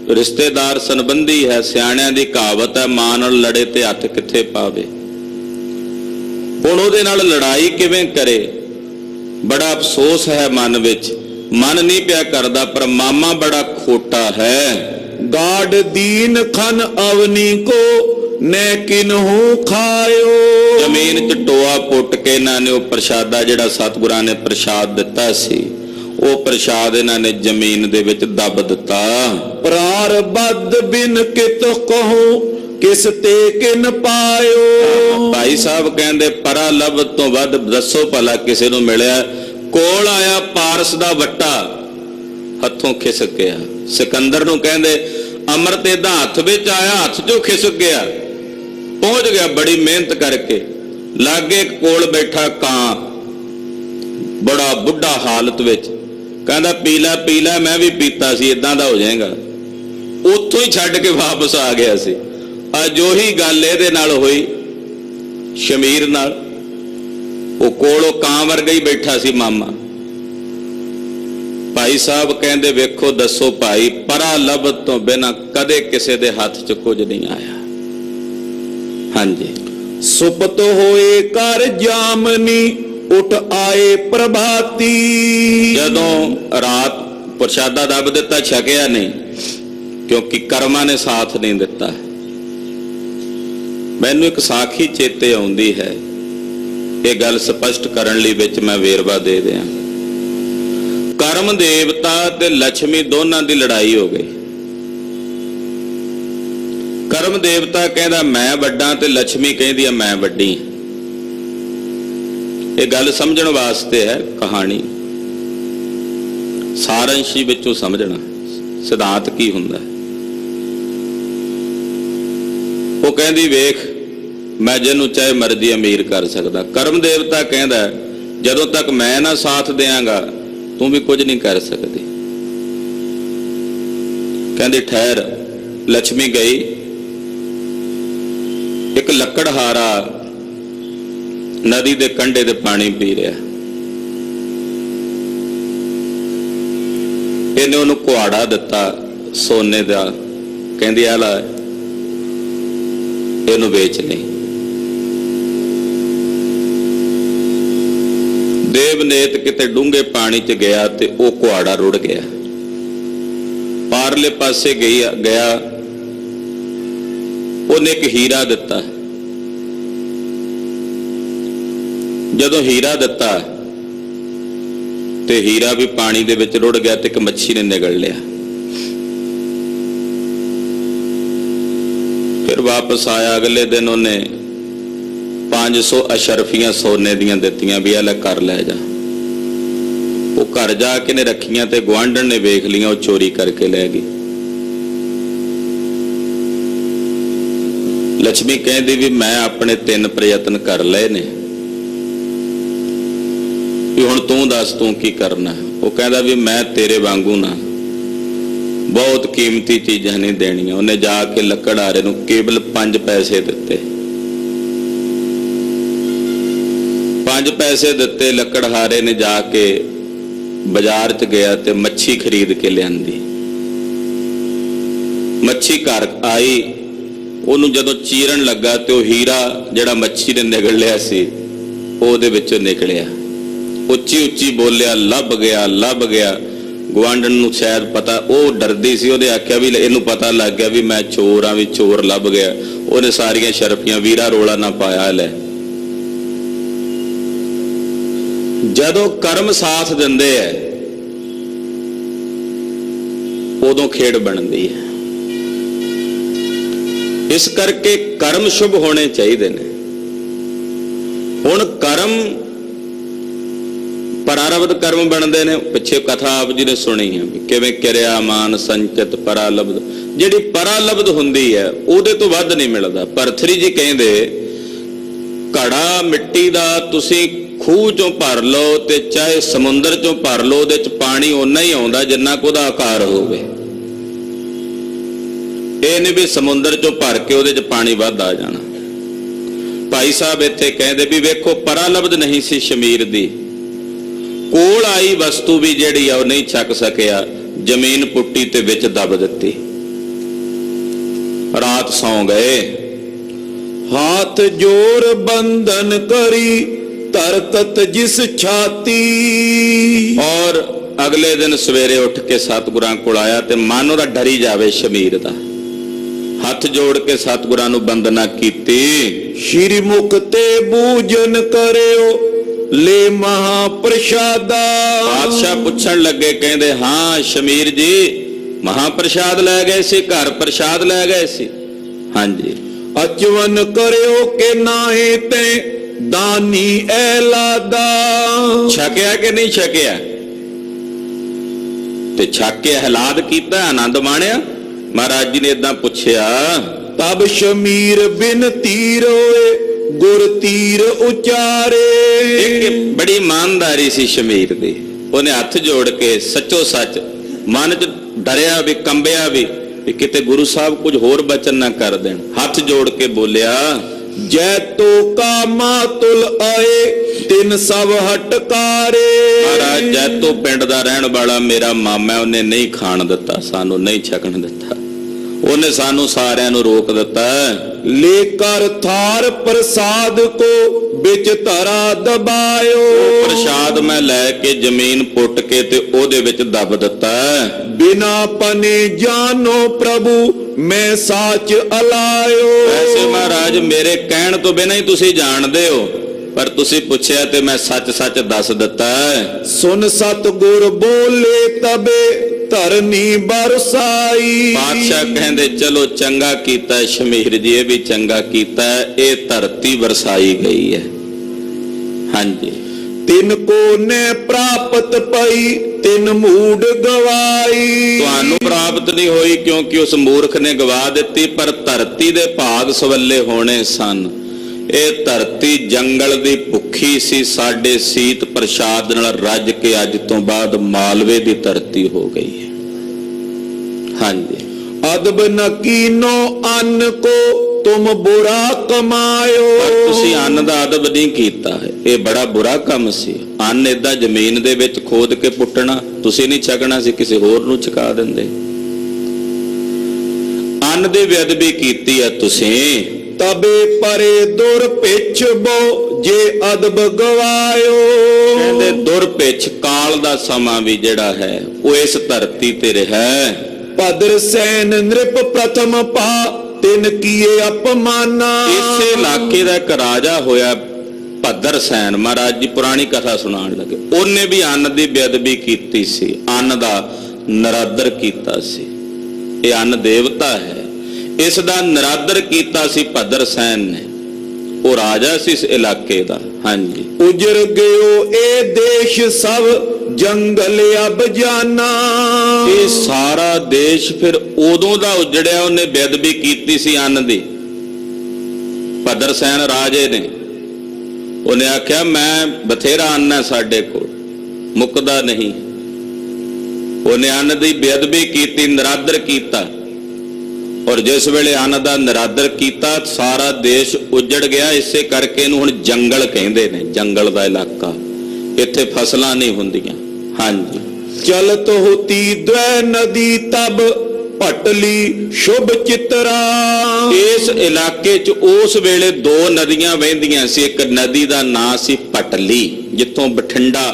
ਰਿਸ਼ਤੇਦਾਰ ਸੰਬੰਧੀ ਹੈ। ਸਿਆਣਿਆਂ ਦੀ ਕਹਾਵਤ ਹੈ, ਮਾਂ ਨਾਲ ਲੜੇ ਤੇ ਹੱਥ ਕਿੱਥੇ ਪਾਵੇ। ਹੁਣ ਉਹਦੇ ਨਾਲ ਲੜਾਈ ਕਿਵੇਂ ਕਰੇ, ਬੜਾ ਅਫਸੋਸ ਹੈ ਮਨ ਵਿੱਚ, ਮਨ ਨਹੀਂ ਪਿਆ ਕਰਦਾ, ਪਰ ਮਾਮਾ ਬੜਾ ਖੋਟਾ ਹੈ। ਗਾੜ ਦੀਨ ਖਨ ਅਵਨੀ ਕੋ ਨੈ ਕਿਨਹੂ ਖਾਇਓ। ਜ਼ਮੀਨ 'ਚ ਟੋਆ ਪੁੱਟ ਕੇ ਇਹਨਾਂ ਨੇ ਉਹ ਪ੍ਰਸ਼ਾਦਾ ਜਿਹੜਾ ਸਤਿਗੁਰਾਂ ਨੇ ਪ੍ਰਸ਼ਾਦ ਦਿੱਤਾ ਸੀ, ਉਹ ਪ੍ਰਸ਼ਾਦ ਇਹਨਾਂ ਨੇ ਜ਼ਮੀਨ ਦੇ ਵਿੱਚ ਦੱਬ ਦਿੱਤਾ। ਪ੍ਰਾਰ ਬੱਦ ਬਿਨ ਕਿਤ ਕਹੂੰ ਕਿਸ ਤੇ ਕਿਨ ਪਾਇਓ। ਭਾਈ ਸਾਹਿਬ ਕਹਿੰਦੇ ਪਰਾ ਲਬ ਤੋਂ ਵੱਧ ਦੱਸੋ ਭਲਾ ਕਿਸੇ ਨੂੰ ਮਿਲਿਆ। ਕੋਲ ਆਇਆ ਪਾਰਸ ਦਾ ਵੱਟਾ, ਹੱਥੋਂ ਖਿਸਕ ਗਿਆ। ਸਿਕੰਦਰ ਨੂੰ ਕਹਿੰਦੇ ਅੰਮ੍ਰਿਤ ਏਦਾਂ ਹੱਥ ਵਿੱਚ ਆਇਆ, ਹੱਥ 'ਚੋਂ ਖਿਸਕ ਗਿਆ, ਪਹੁੰਚ ਗਿਆ ਬੜੀ ਮਿਹਨਤ ਕਰਕੇ। ਲਾਗੇ ਕੋਲ ਬੈਠਾ ਕਾਂ, ਬੜਾ ਬੁੱਢਾ ਹਾਲਤ ਵਿੱਚ, ਕਹਿੰਦਾ ਪੀ ਲੈ ਮੈਂ ਵੀ ਪੀਤਾ ਸੀ, ਇਦਾਂ ਦਾ ਹੋ ਜਾਏਗਾ। ਉੱਥੋਂ ਹੀ ਛੱਡ ਕੇ ਵਾਪਸ ਆ ਗਿਆ ਸੀ। ਅੱਜ ਉਹੀ ਗੱਲ ਇਹਦੇ ਨਾਲ ਹੋਈ ਸ਼ਮੀਰ ਨਾਲ। ਉਹ ਕੋਲੋਂ ਕਾਂ ਵਰਗਾ ਹੀ ਬੈਠਾ ਸੀ ਮਾਮਾ। ਭਾਈ ਸਾਹਿਬ ਕਹਿੰਦੇ ਵੇਖੋ ਦੱਸੋ ਭਾਈ, ਪਰਾ ਲਬ ਤੋਂ ਬਿਨਾਂ ਕਦੇ ਕਿਸੇ ਦੇ ਹੱਥ 'ਚ ਕੁਝ ਨਹੀਂ ਆਇਆ। ਹਾਂਜੀ, ਸੁਪਤ ਹੋਏ ਕਰ ਜਾਮਨੀ ਉਠ ਆਏ ਪ੍ਰਭਾਤੀ। ਜਦੋਂ ਰਾਤ ਪ੍ਰਸ਼ਾਦਾ ਦੱਬ ਦਿੱਤਾ, ਛਕਿਆ ਨਹੀਂ ਕਿਉਂਕਿ ਕਰਮਾਂ ਨੇ ਸਾਥ ਨਹੀਂ ਦਿੱਤਾ। ਮੈਨੂੰ ਇੱਕ ਸਾਖੀ ਚੇਤੇ ਆਉਂਦੀ ਹੈ। ਇਹ ਗੱਲ ਸਪਸ਼ਟ ਕਰਨ ਲਈ ਵਿੱਚ ਮੈਂ ਵੇਰਵਾ ਦੇ ਦਿਆਂ। ਕਰਮ ਦੇਵਤਾ ਤੇ ਲక్ష్ਮੀ ਦੋਨਾਂ ਦੀ ਲੜਾਈ ਹੋ ਗਈ। ਕਰਮ ਦੇਵਤਾ ਕਹਿੰਦਾ ਮੈਂ ਵੱਡਾ ਤੇ ਲక్ష్ਮੀ ਕਹਿੰਦੀ ਆ ਮੈਂ ਵੱਡੀ। ਇਹ ਗੱਲ ਸਮਝਣ ਵਾਸਤੇ ਹੈ ਕਹਾਣੀ, ਸਾਰੰਸ਼ੀ ਵਿੱਚੋਂ ਸਮਝਣਾ ਸਿਧਾਂਤ ਕੀ ਹੁੰਦਾ। ਉਹ ਕਹਿੰਦੀ ਵੇਖ ਮੈਂ ਜਿਹਨੂੰ ਚਾਹੇ ਮਰਜ਼ੀ ਅਮੀਰ ਕਰ ਸਕਦਾ। ਕਰਮ ਦੇਵਤਾ ਕਹਿੰਦਾ ਜਦੋਂ ਤੱਕ ਮੈਂ ਨਾ ਸਾਥ ਦਿਆਂਗਾ ਤੂੰ ਵੀ ਕੁਝ ਨਹੀਂ ਕਰ ਸਕਦੀ। ਕਹਿੰਦੀ ਠਹਿਰ। ਲక్ష్ਮੀ ਗਈ, ਇੱਕ ਲੱਕੜਹਾਰਾ ਨਦੀ ਦੇ ਕੰਢੇ ਤੇ ਪਾਣੀ ਪੀ ਰਿਹਾ। ਇਹਨੇ ਉਹਨੂੰ ਕੁਹਾੜਾ ਦਿੱਤਾ ਸੋਨੇ ਦਾ, ਕਹਿੰਦੀ ਆ ਲੈ ਇਹਨੂੰ ਵੇਚ ਲਈ। ਦੇਵਨੇਤ ਕਿਤੇ ਡੂੰਘੇ ਪਾਣੀ 'ਚ ਗਿਆ ਤੇ ਉਹ ਕੁਹਾੜਾ ਰੁੜ ਗਿਆ। ਪਾਰਲੇ ਪਾਸੇ ਗਿਆ ਉਹਨੇ ਇੱਕ ਹੀਰਾ ਦਿੱਤਾ। ਜਦੋਂ ਹੀਰਾ ਦਿੱਤਾ ਤੇ ਹੀਰਾ ਵੀ ਪਾਣੀ ਦੇ ਵਿੱਚ ਰੁੜ ਗਿਆ ਤੇ ਇੱਕ ਮੱਛੀ ਨੇ ਨਿਗਲ ਲਿਆ। ਫਿਰ ਵਾਪਸ ਆਇਆ। ਅਗਲੇ ਦਿਨ ਉਹਨੇ 500 ਅਸ਼ਰਫੀਆਂ ਸੋਨੇ ਦੀਆਂ ਦਿੱਤੀਆਂ ਵੀ ਇਹ ਲੈ ਕਰ ਲੈ ਜਾ। ਉਹ ਘਰ ਜਾ ਕੇ ਨੇ ਰੱਖੀਆਂ ਤੇ ਗੁਆਂਢਣ ਨੇ ਵੇਖ ਲੀਆਂ, ਉਹ ਚੋਰੀ ਕਰਕੇ ਲੈ ਗਈ। ਲక్ష్ਮੀ ਕਹਿੰਦੀ ਵੀ ਮੈਂ ਆਪਣੇ 3 ਪ੍ਰਯਤਨ ਕਰ ਲਏ ਨੇ ਵੀ ਹੁਣ ਤੂੰ ਦੱਸ ਤੂੰ ਕੀ ਕਰਨਾ। ਉਹ ਕਹਿੰਦਾ ਵੀ ਮੈਂ ਤੇਰੇ ਵਾਂਗੂ ਨਾ ਬਹੁਤ ਕੀਮਤੀ ਚੀਜ਼ਾਂ ਨਹੀਂ ਦੇਣੀਆਂ। ਉਹਨੇ ਜਾ ਕੇ ਲੱਕੜਹਾਰੇ ਨੂੰ ਕੇਵਲ 5 ਪੈਸੇ ਦਿੱਤੇ। 5 ਪੈਸੇ ਦਿੱਤੇ। ਲੱਕੜਹਾਰੇ ਨੇ ਜਾ ਕੇ ਬਾਜ਼ਾਰ 'ਚ ਗਿਆ ਤੇ ਮੱਛੀ ਖਰੀਦ ਕੇ ਲਿਆਂਦੀ। ਮੱਛੀ ਘਰ ਆਈ, ਉਹਨੂੰ ਜਦੋਂ ਚੀਰਨ ਲੱਗਾ ਤੇ ਉਹ ਹੀਰਾ ਜਿਹੜਾ ਮੱਛੀ ਨੇ ਨਿਗਲ ਲਿਆ ਸੀ ਉਹਦੇ ਵਿੱਚੋਂ ਨਿਕਲਿਆ। ਉੱਚੀ ਉੱਚੀ ਬੋਲਿਆ ਲੱਭ ਗਿਆ ਲੱਭ ਗਿਆ। ਗੁਆਂਢਣ ਨੂੰ ਸ਼ਾਇਦ ਪਤਾ, ਉਹ ਡਰਦੀ ਸੀ। ਉਹਦੇ ਆਖਿਆ ਵੀ ਇਹਨੂੰ ਪਤਾ ਲੱਗ ਗਿਆ ਵੀ ਮੈਂ ਚੋਰ ਆ, ਵੀ ਚੋਰ ਲੱਭ ਗਿਆ। ਉਹਨੇ ਸਾਰੀਆਂ ਸ਼ਰਫੀਆਂ ਵੀਰਾ ਰੋਲਾ ਨਾ ਪਾਇਆ ਲੈ। ਜਦੋਂ ਕਰਮ ਸਾਥ ਦਿੰਦੇ ਐ ਉਦੋਂ ਖੇਡ ਬਣਦੀ ਹੈ। ਇਸ ਕਰਕੇ ਕਰਮ ਸ਼ੁਭ ਹੋਣੇ ਚਾਹੀਦੇ ਨੇ। ਹੁਣ ਕਰਮ ਪਰਾਰਬਧ ਕਰਮ ਬਣਦੇ ਨੇ। ਪਿੱਛੇ ਕਥਾ ਆਪ ਜੀ ਨੇ ਸੁਣੀ ਹੈ ਵੀ ਕਿਵੇਂ ਕਿਰਿਆ ਮਾਨ ਸੰਚਿਤ ਪਰਾਲਬਧ। ਜਿਹੜੀ ਪਰਾਲਬਧ ਹੁੰਦੀ ਹੈ ਉਹਦੇ ਤੋਂ ਵੱਧ ਨਹੀਂ ਮਿਲਦਾ। ਭਰਤਰੀ ਜੀ ਕਹਿੰਦੇ ਘੜਾ ਮਿੱਟੀ ਦਾ ਤੁਸੀਂ ਖੂਹ ਚੋਂ ਭਰ ਲਓ ਤੇ ਚਾਹੇ ਸਮੁੰਦਰ ਚੋਂ ਭਰ ਲਓ, ਉਹਦੇ ਚ ਪਾਣੀ ਓਨਾ ਹੀ ਆਉਂਦਾ ਜਿੰਨਾ ਕੁ ਉਹਦਾ ਆਕਾਰ ਹੋਵੇ। ਇਹ ਨਹੀਂ ਵੀ ਸਮੁੰਦਰ ਚੋਂ ਭਰ ਕੇ ਉਹਦੇ ਚ ਪਾਣੀ ਵੱਧ ਆ ਜਾਣਾ। ਭਾਈ ਸਾਹਿਬ ਇੱਥੇ ਕਹਿੰਦੇ ਵੀ ਵੇਖੋ ਪਰਾਲਬਧ ਨਹੀਂ ਸੀ ਸ਼ਮੀਰ ਦੀ, ਕੋਲ ਆਈ ਵਸਤੂ ਵੀ ਜਿਹੜੀ ਆ ਉਹ ਨਹੀਂ ਛਕ ਸਕਿਆ। ਜ਼ਮੀਨ ਪੁੱਟੀ ਤੇ ਵਿੱਚ ਦਬ ਦਿੱਤੀ। ਰਾਤ ਸੌਂ ਗਏ। ਹਾਥ ਜੋਰ ਬੰਧਨ ਕਰੀ ਤਰਕਤ ਜਿਸ ਛਾਤੀ। ਔਰ ਅਗਲੇ ਦਿਨ ਸਵੇਰੇ ਉੱਠ ਕੇ ਸਤਿਗੁਰਾਂ ਕੋਲ ਆਇਆ ਤੇ ਮਨ ਉਹਦਾ ਡਰੀ ਜਾਵੇ ਸ਼ਮੀਰ ਦਾ। ਹੱਥ ਜੋੜ ਕੇ ਸਤਿਗੁਰਾਂ ਨੂੰ ਬੰਦਨਾ ਕੀਤੀ। ਸ਼੍ਰੀ ਮੁਖ ਤੇ ਪੂਜਨ ਕਰਿਓ ਲੈ ਮਹਾ ਪ੍ਰਸ਼ਾਦਾ। ਬਾਦਸ਼ਾਹ ਪੁੱਛਣ ਲੱਗੇ, ਕਹਿੰਦੇ ਹਾਂ ਸ਼ਮੀਰ ਜੀ ਮਹਾ ਪ੍ਰਸ਼ਾਦ ਲੈ ਗਏ ਸੀ, ਘਰ ਪ੍ਰਸ਼ਾਦ ਲੈ ਗਏ ਸੀ। ਹਾਂਜੀ। ਅਚਵਨ ਕਰਿਓ ਕਿ ਨਾਹੀ ਤੇ ਦਾਨੀ ਐਲਾਦਾ। ਛਕਿਆ ਕਿ ਨਹੀਂ ਛਕਿਆ? ਤੇ ਛਕ ਕੇ ਹਲਾਦ ਕੀਤਾ, ਆਨੰਦ ਮਾਣਿਆ। ਮਹਾਰਾਜ ਜੀ ਨੇ ਇਦਾਂ ਪੁੱਛਿਆ। ਤਬ ਸ਼ਮੀਰ ਬਿਨ ਤੀਰ ਹੋਏ ਗੁਰ ਤੀਰ ਉਚਾਰੇ। ਇੱਕ ਬੜੀ ਇਮਾਨਦਾਰੀ ਸੀ ਸ਼ਮੀਰ ਦੀ। ਉਹਨੇ ਹੱਥ ਜੋੜ ਕੇ ਸੱਚੋ ਸੱਚ ਮਨ 'ਚ ਡਰਿਆ ਵੀ, ਕੰਬਿਆ ਵੀ ਕਿਤੇ ਗੁਰੂ ਸਾਹਿਬ ਕੁਝ ਹੋਰ ਬਚਨ ਨਾ ਕਰ ਦੇਣ। ਹੱਥ ਜੋੜ ਕੇ ਬੋਲਿਆ ਜੈ ਤੋ ਕਾਮਾ ਤੁਲ ਆਏ ਤਿਨ ਸਭ ਹਟਕਾਰੇ। ਮਹਾਰਾਜ ਜੈਤੋ ਪਿੰਡ ਦਾ ਰਹਿਣ ਵਾਲਾ ਮੇਰਾ ਮਾਮਾ, ਉਹਨੇ ਨਹੀਂ ਖਾਣ ਦਿੱਤਾ, ਸਾਨੂੰ ਨਹੀਂ ਛਕਣ ਦਿੱਤਾ। ਉਹਨੇ ਸਾਨੂੰ ਸਾਰਿਆਂ ਨੂੰ ਰੋਕ ਦਿੱਤਾ। ਲੈ ਕਰ ਥਾਰ ਪ੍ਰਸਾਦ ਕੋ ਵਿੱਚ ਧਰਾ ਦਬਾਇਓ। ਪ੍ਰਸ਼ਾਦ ਮੈਂ ਲੈ ਕੇ ਜ਼ਮੀਨ ਪੁੱਟ ਕੇ ਤੇ ਉਹਦੇ ਵਿੱਚ ਦੱਬ ਦਿੱਤਾ। ਬਿਨਾ ਪਨੇ ਜਾਨੋ ਪ੍ਰਭੂ ਮੈਂ ਸਾਚ ਅਲਾਇਓ। ਐਸੇ ਮਹਾਰਾਜ ਮੇਰੇ ਕਹਿਣ ਤੋਂ ਬਿਨਾਂ ਹੀ ਤੁਸੀਂ ਜਾਣਦੇ ਹੋ ਪਰ ਤੁਸੀਂ ਪੁੱਛਿਆ ਤੇ ਮੈਂ ਸੱਚ ਦੱਸ ਦਿੱਤਾ ਹੈ। ਸੁਨ ਸਤਿਗੁਰ ਬੋਲੇ ਤਬੇ ਧਰਨੀ ਬਰਸਾਈ। ਪਾਤਸ਼ਾਹ ਕਹਿੰਦੇ ਚਲੋ ਚੰਗਾ ਕੀਤਾ ਸ਼ਮੀਰ ਜੀ, ਇਹ ਵੀ ਚੰਗਾ ਕੀਤਾ, ਇਹ ਧਰਤੀ ਵਰਸਾਈ ਗਈ ਹੈ। ਹਾਂਜੀ, ਤਿਨ ਕੋ ਨੇ ਪ੍ਰਾਪਤ ਪਈ ਤਿਨ ਮੂਡ ਗਵਾਈ। ਤੁਹਾਨੂੰ ਪ੍ਰਾਪਤ ਨਹੀਂ ਹੋਈ ਕਿਉਂਕਿ ਉਸ ਮੂਰਖ ਨੇ ਗਵਾ ਦਿੱਤੀ, ਪਰ ਧਰਤੀ ਦੇ ਭਾਗ ਸਵੱਲੇ ਹੋਣੇ ਸਨ। ਇਹ ਧਰਤੀ ਜੰਗਲ ਦੀ ਭੁੱਖੀ ਸੀ, ਸਾਡੇ ਸੀਤ ਪ੍ਰਸ਼ਾਦ ਨਾਲ ਰੱਜ ਕੇ ਅੱਜ ਤੋਂ ਬਾਅਦ ਮਾਲਵੇ ਦੀ ਧਰਤੀ ਹੋ ਗਈ ਹੈ। ਹਾਂਜੀ, ਅਦਬ ਨ ਕੀਨੋ ਅੰਨ ਕੋ ਤੁਮ ਬੁਰਾ ਕਮਾਇਓ। ਪਰ ਤੁਸੀਂ ਅੰਨ ਦਾ ਅਦਬ ਨਹੀਂ ਕੀਤਾ ਹੈ, ਇਹ ਬੜਾ ਬੁਰਾ ਕੰਮ ਸੀ। ਅੰਨ ਏਦਾਂ ਜ਼ਮੀਨ ਦੇ ਵਿੱਚ ਖੋਦ ਕੇ ਪੁੱਟਣਾ, ਤੁਸੀਂ ਨਹੀਂ ਛਕਣਾ ਸੀ, ਕਿਸੇ ਹੋਰ ਨੂੰ ਛਕਾ ਦਿੰਦੇ। ਅੰਨ ਦੀ ਬੇਅਦਬੀ ਕੀਤੀ ਹੈ ਤੁਸੀਂ। ਤਬੇ ਪਰੇ ਦੁਰ ਪਿਛ ਬੋ ਜੇ ਅਦਬ ਗਵਾਇਓ। ਕਹਿੰਦੇ ਦੁਰ ਪਿਛ ਕਾਲ ਦਾ ਸਮਾਂ ਵੀ ਜਿਹੜਾ ਹੈ ਉਹ ਇਸ ਧਰਤੀ ਤੇ ਰਿਹਾ। ਭਦਰ ਸੈਨ ਨ੍ਰਿਪ ਪ੍ਰਥਮ ਪਾ ਤਿਨ ਕੀਏ ਅਪਮਾਨਾ। ਇਸੇ ਇਲਾਕੇ ਦਾ ਇੱਕ ਰਾਜਾ ਹੋਇਆ ਭਦਰ ਸੈਨ, ਮਹਾਰਾਜ ਜੀ ਪੁਰਾਣੀ ਕਥਾ ਸੁਣਾਉਣ ਲੱਗੇ। ਉਹਨੇ ਵੀ ਅੰਨ ਦੀ ਬੇਅਦਬੀ ਕੀਤੀ ਸੀ, ਅੰਨ ਦਾ ਨਰਾਦਰ ਕੀਤਾ ਸੀ। ਇਹ ਅੰਨ ਦੇਵਤਾ ਹੈ, ਇਸ ਦਾ ਨਰਾਦਰ ਕੀਤਾ ਸੀ ਭਦਰ ਸੈਨ ਨੇ। ਉਹ ਰਾਜਾ ਸੀ ਇਸ ਇਲਾਕੇ ਦਾ। ਹਾਂਜੀ, ਉਜਰ ਗਿਓ ਇਹ ਦੇਸ਼ ਸਭ ਜੰਗਲ ਅਬ ਜਾਨਾ। ਇਹ ਸਾਰਾ ਦੇਸ਼ ਫਿਰ ਉਦੋਂ ਦਾ ਉਜੜਿਆ, ਉਹਨੇ ਬੇਅਦਬੀ ਕੀਤੀ ਸੀ ਅੰਨ ਦੀ। ਭਦਰ ਸੈਨ ਰਾਜੇ ਨੇ, ਉਹਨੇ ਆਖਿਆ ਮੈਂ ਬਥੇਰਾ ਅੰਨ ਹੈ ਸਾਡੇ ਕੋਲ, ਮੁੱਕਦਾ ਨਹੀਂ। ਉਹਨੇ ਅੰਨ ਦੀ ਬੇਅਦਬੀ ਕੀਤੀ, ਨਰਾਦਰ ਕੀਤਾ, ਔਰ ਜਿਸ ਵੇਲੇ ਅੰਨ ਦਾ ਨਰਾਦਰ ਕੀਤਾ ਸਾਰਾ ਦੇਸ਼ ਉਜੜ ਗਿਆ। ਇਸੇ ਕਰਕੇ ਇਹਨੂੰ ਹੁਣ ਜੰਗਲ ਕਹਿੰਦੇ ਨੇ, ਜੰਗਲ ਦਾ ਇਲਾਕਾ। ਇੱਥੇ ਫਸਲਾਂ ਨਹੀਂ ਹੁੰਦੀਆਂ। ਹਾਂਜੀ, ਚਲਤ ਹੋਤੀ ਦਵੈ ਨਦੀ ਤਬ ਪਟਲੀ ਸ਼ੁਭ ਚਿਤਰਾ। ਇਸ ਇਲਾਕੇ 'ਚ ਉਸ ਵੇਲੇ ਦੋ ਨਦੀਆਂ ਵਹਿੰਦੀਆਂ ਸੀ। ਇੱਕ ਨਦੀ ਦਾ ਨਾਂ ਸੀ ਪਟਲੀ, ਜਿੱਥੋਂ ਬਠਿੰਡਾ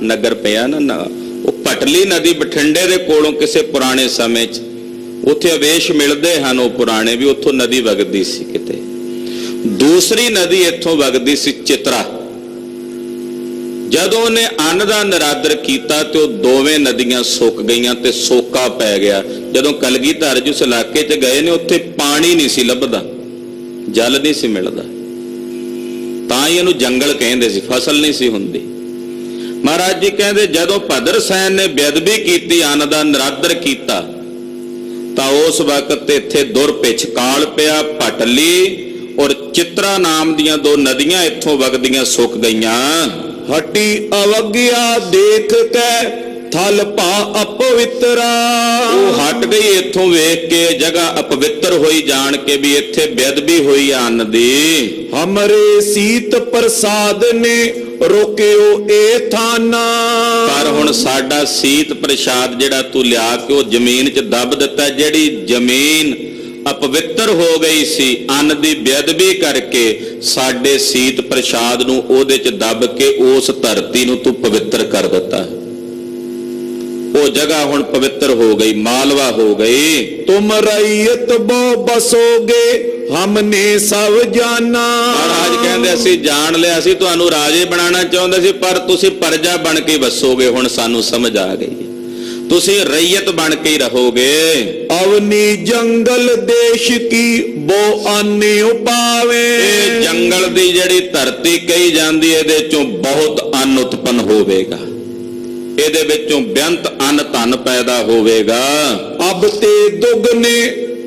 ਨਗਰ ਪਿਆ ਨਾ, ਉਹ ਪਟਲੀ ਨਦੀ ਬਠਿੰਡੇ ਦੇ ਕੋਲੋਂ ਕਿਸੇ ਪੁਰਾਣੇ ਸਮੇਂ 'ਚ ਉੱਥੇ ਅਵੇਸ਼ ਮਿਲਦੇ ਹਨ ਉਹ ਪੁਰਾਣੇ ਵੀ, ਉੱਥੋਂ ਨਦੀ ਵਗਦੀ ਸੀ ਕਿਤੇ। ਦੂਸਰੀ ਨਦੀ ਇੱਥੋਂ ਵਗਦੀ ਸੀ ਚਿਤਰਾ। ਜਦੋਂ ਉਹਨੇ ਅੰਨ ਦਾ ਨਰਾਦਰ ਕੀਤਾ ਤੇ ਉਹ ਦੋਵੇਂ ਨਦੀਆਂ ਸੁੱਕ ਗਈਆਂ ਤੇ ਸੋਕਾ ਪੈ ਗਿਆ। ਜਦੋਂ ਕਲਗੀਧਰ ਜੀ ਉਸ ਇਲਾਕੇ 'ਚ ਗਏ ਨੇ, ਉੱਥੇ ਪਾਣੀ ਨਹੀਂ ਸੀ ਲੱਭਦਾ, ਜਲ ਨਹੀਂ ਸੀ ਮਿਲਦਾ, ਤਾਂ ਹੀ ਇਹਨੂੰ ਜੰਗਲ ਕਹਿੰਦੇ ਸੀ, ਫਸਲ ਨਹੀਂ ਸੀ ਹੁੰਦੀ। ਮਹਾਰਾਜ ਜੀ ਕਹਿੰਦੇ ਜਦੋਂ ਭਦਰ ਸੈਨ ਨੇ ਬੇਅਦਬੀ ਕੀਤੀ, ਅੰਨ ਦਾ ਨਰਾਦਰ ਕੀਤਾ, ਤਾਂ ਉਸ ਵਕਤ ਇੱਥੇ ਦੁਰ ਪਿਛ ਕਾਲ ਪਿਆ। ਪਟਲੀ ਔਰ ਚਿਤਰਾ ਨਾਮ ਦੀਆਂ ਦੋ ਨਦੀਆਂ ਇੱਥੋਂ ਵਗਦੀਆਂ ਸੁੱਕ ਗਈਆਂ। ਹਟੀ ਅਵਗਿਆ ਦੇਖ ਕੇ ਥਲ ਪਾ ਅਪਵਿੱਤਰਾ। ਉਹ ਹਟ ਗਈ ਇੱਥੋਂ ਵੇਖ ਕੇ, ਜਗ੍ਹਾ ਅਪਵਿੱਤਰ ਹੋਈ ਜਾਣ ਕੇ ਵੀ ਇੱਥੇ ਬੇਅਦਬੀ ਹੋਈ ਅੰਨ ਦੀ। ਹਮਰੇ ਸੀਤ ਪ੍ਰਸਾਦ ਨੇ ਰੋਕਿਓ ਇਹ ਥਾਨਾ। ਪਰ ਹੁਣ ਸਾਡਾ ਸੀਤ ਪ੍ਰਸ਼ਾਦ ਜਿਹੜਾ ਤੂੰ ਲਿਆ ਕੇ ਉਹ ਜ਼ਮੀਨ 'ਚ ਦੱਬ ਦਿੱਤਾ। ਜਿਹੜੀ ਜ਼ਮੀਨ ਅਪਵਿੱਤਰ ਹੋ ਗਈ ਸੀ ਅੰਨ ਦੀ ਬੇਅਦਬੀ ਕਰਕੇ, ਸਾਡੇ ਸੀਤ ਪ੍ਰਸ਼ਾਦ ਨੂੰ ਉਹਦੇ 'ਚ ਦੱਬ ਕੇ ਉਸ ਧਰਤੀ ਨੂੰ ਤੂੰ ਪਵਿੱਤਰ ਕਰ ਦਿੱਤਾ। ਉਹ ਜਗ੍ਹਾ ਹੁਣ ਪਵਿੱਤਰ ਹੋ ਗਈ, ਮਾਲਵਾ ਹੋ ਗਈ। ਤੁਮ ਰਈਅਤ ਬੋ ਬਸੋਗੇ ਹਮਨੇ ਸਭ ਜਾਨਾ। ਮਹਾਰਾਜ ਕਹਿੰਦੇ ਅਸੀਂ ਜਾਣ ਲਿਆ ਸੀ, ਤੁਹਾਨੂੰ ਰਾਜੇ ਬਣਾਉਣਾ ਚਾਹੁੰਦੇ ਸੀ, ਪਰ ਤੁਸੀਂ ਪ੍ਰਜਾ ਬਣ ਕੇ ਵਸੋਗੇ। ਹੁਣ ਸਾਨੂੰ ਸਮਝ ਆ ਗਈ, ਤੁਸੀਂ ਰਈਅਤ ਬਣ ਕੇ ਹੀ ਰਹੋਗੇ। ਅਵਨੀ ਜੰਗਲ ਦੇਸ਼ ਕੀ ਬੋ ਆਨੇ ਉਪਾਵੇ। ਇਹ ਜੰਗਲ ਦੀ ਜਿਹੜੀ ਧਰਤੀ ਕਹੀ ਜਾਂਦੀ, ਇਹਦੇ ਚੋਂ ਬਹੁਤ ਅੰਨ ਉਤਪੰਨ ਹੋਵੇਗਾ, ਇਹਦੇ ਵਿੱਚੋਂ ਬੇਅੰਤ ਅੰਨ ਧਨ ਪੈਦਾ ਹੋਵੇਗਾ। ਅਬ ਤੇ ਦੁਗਨੇ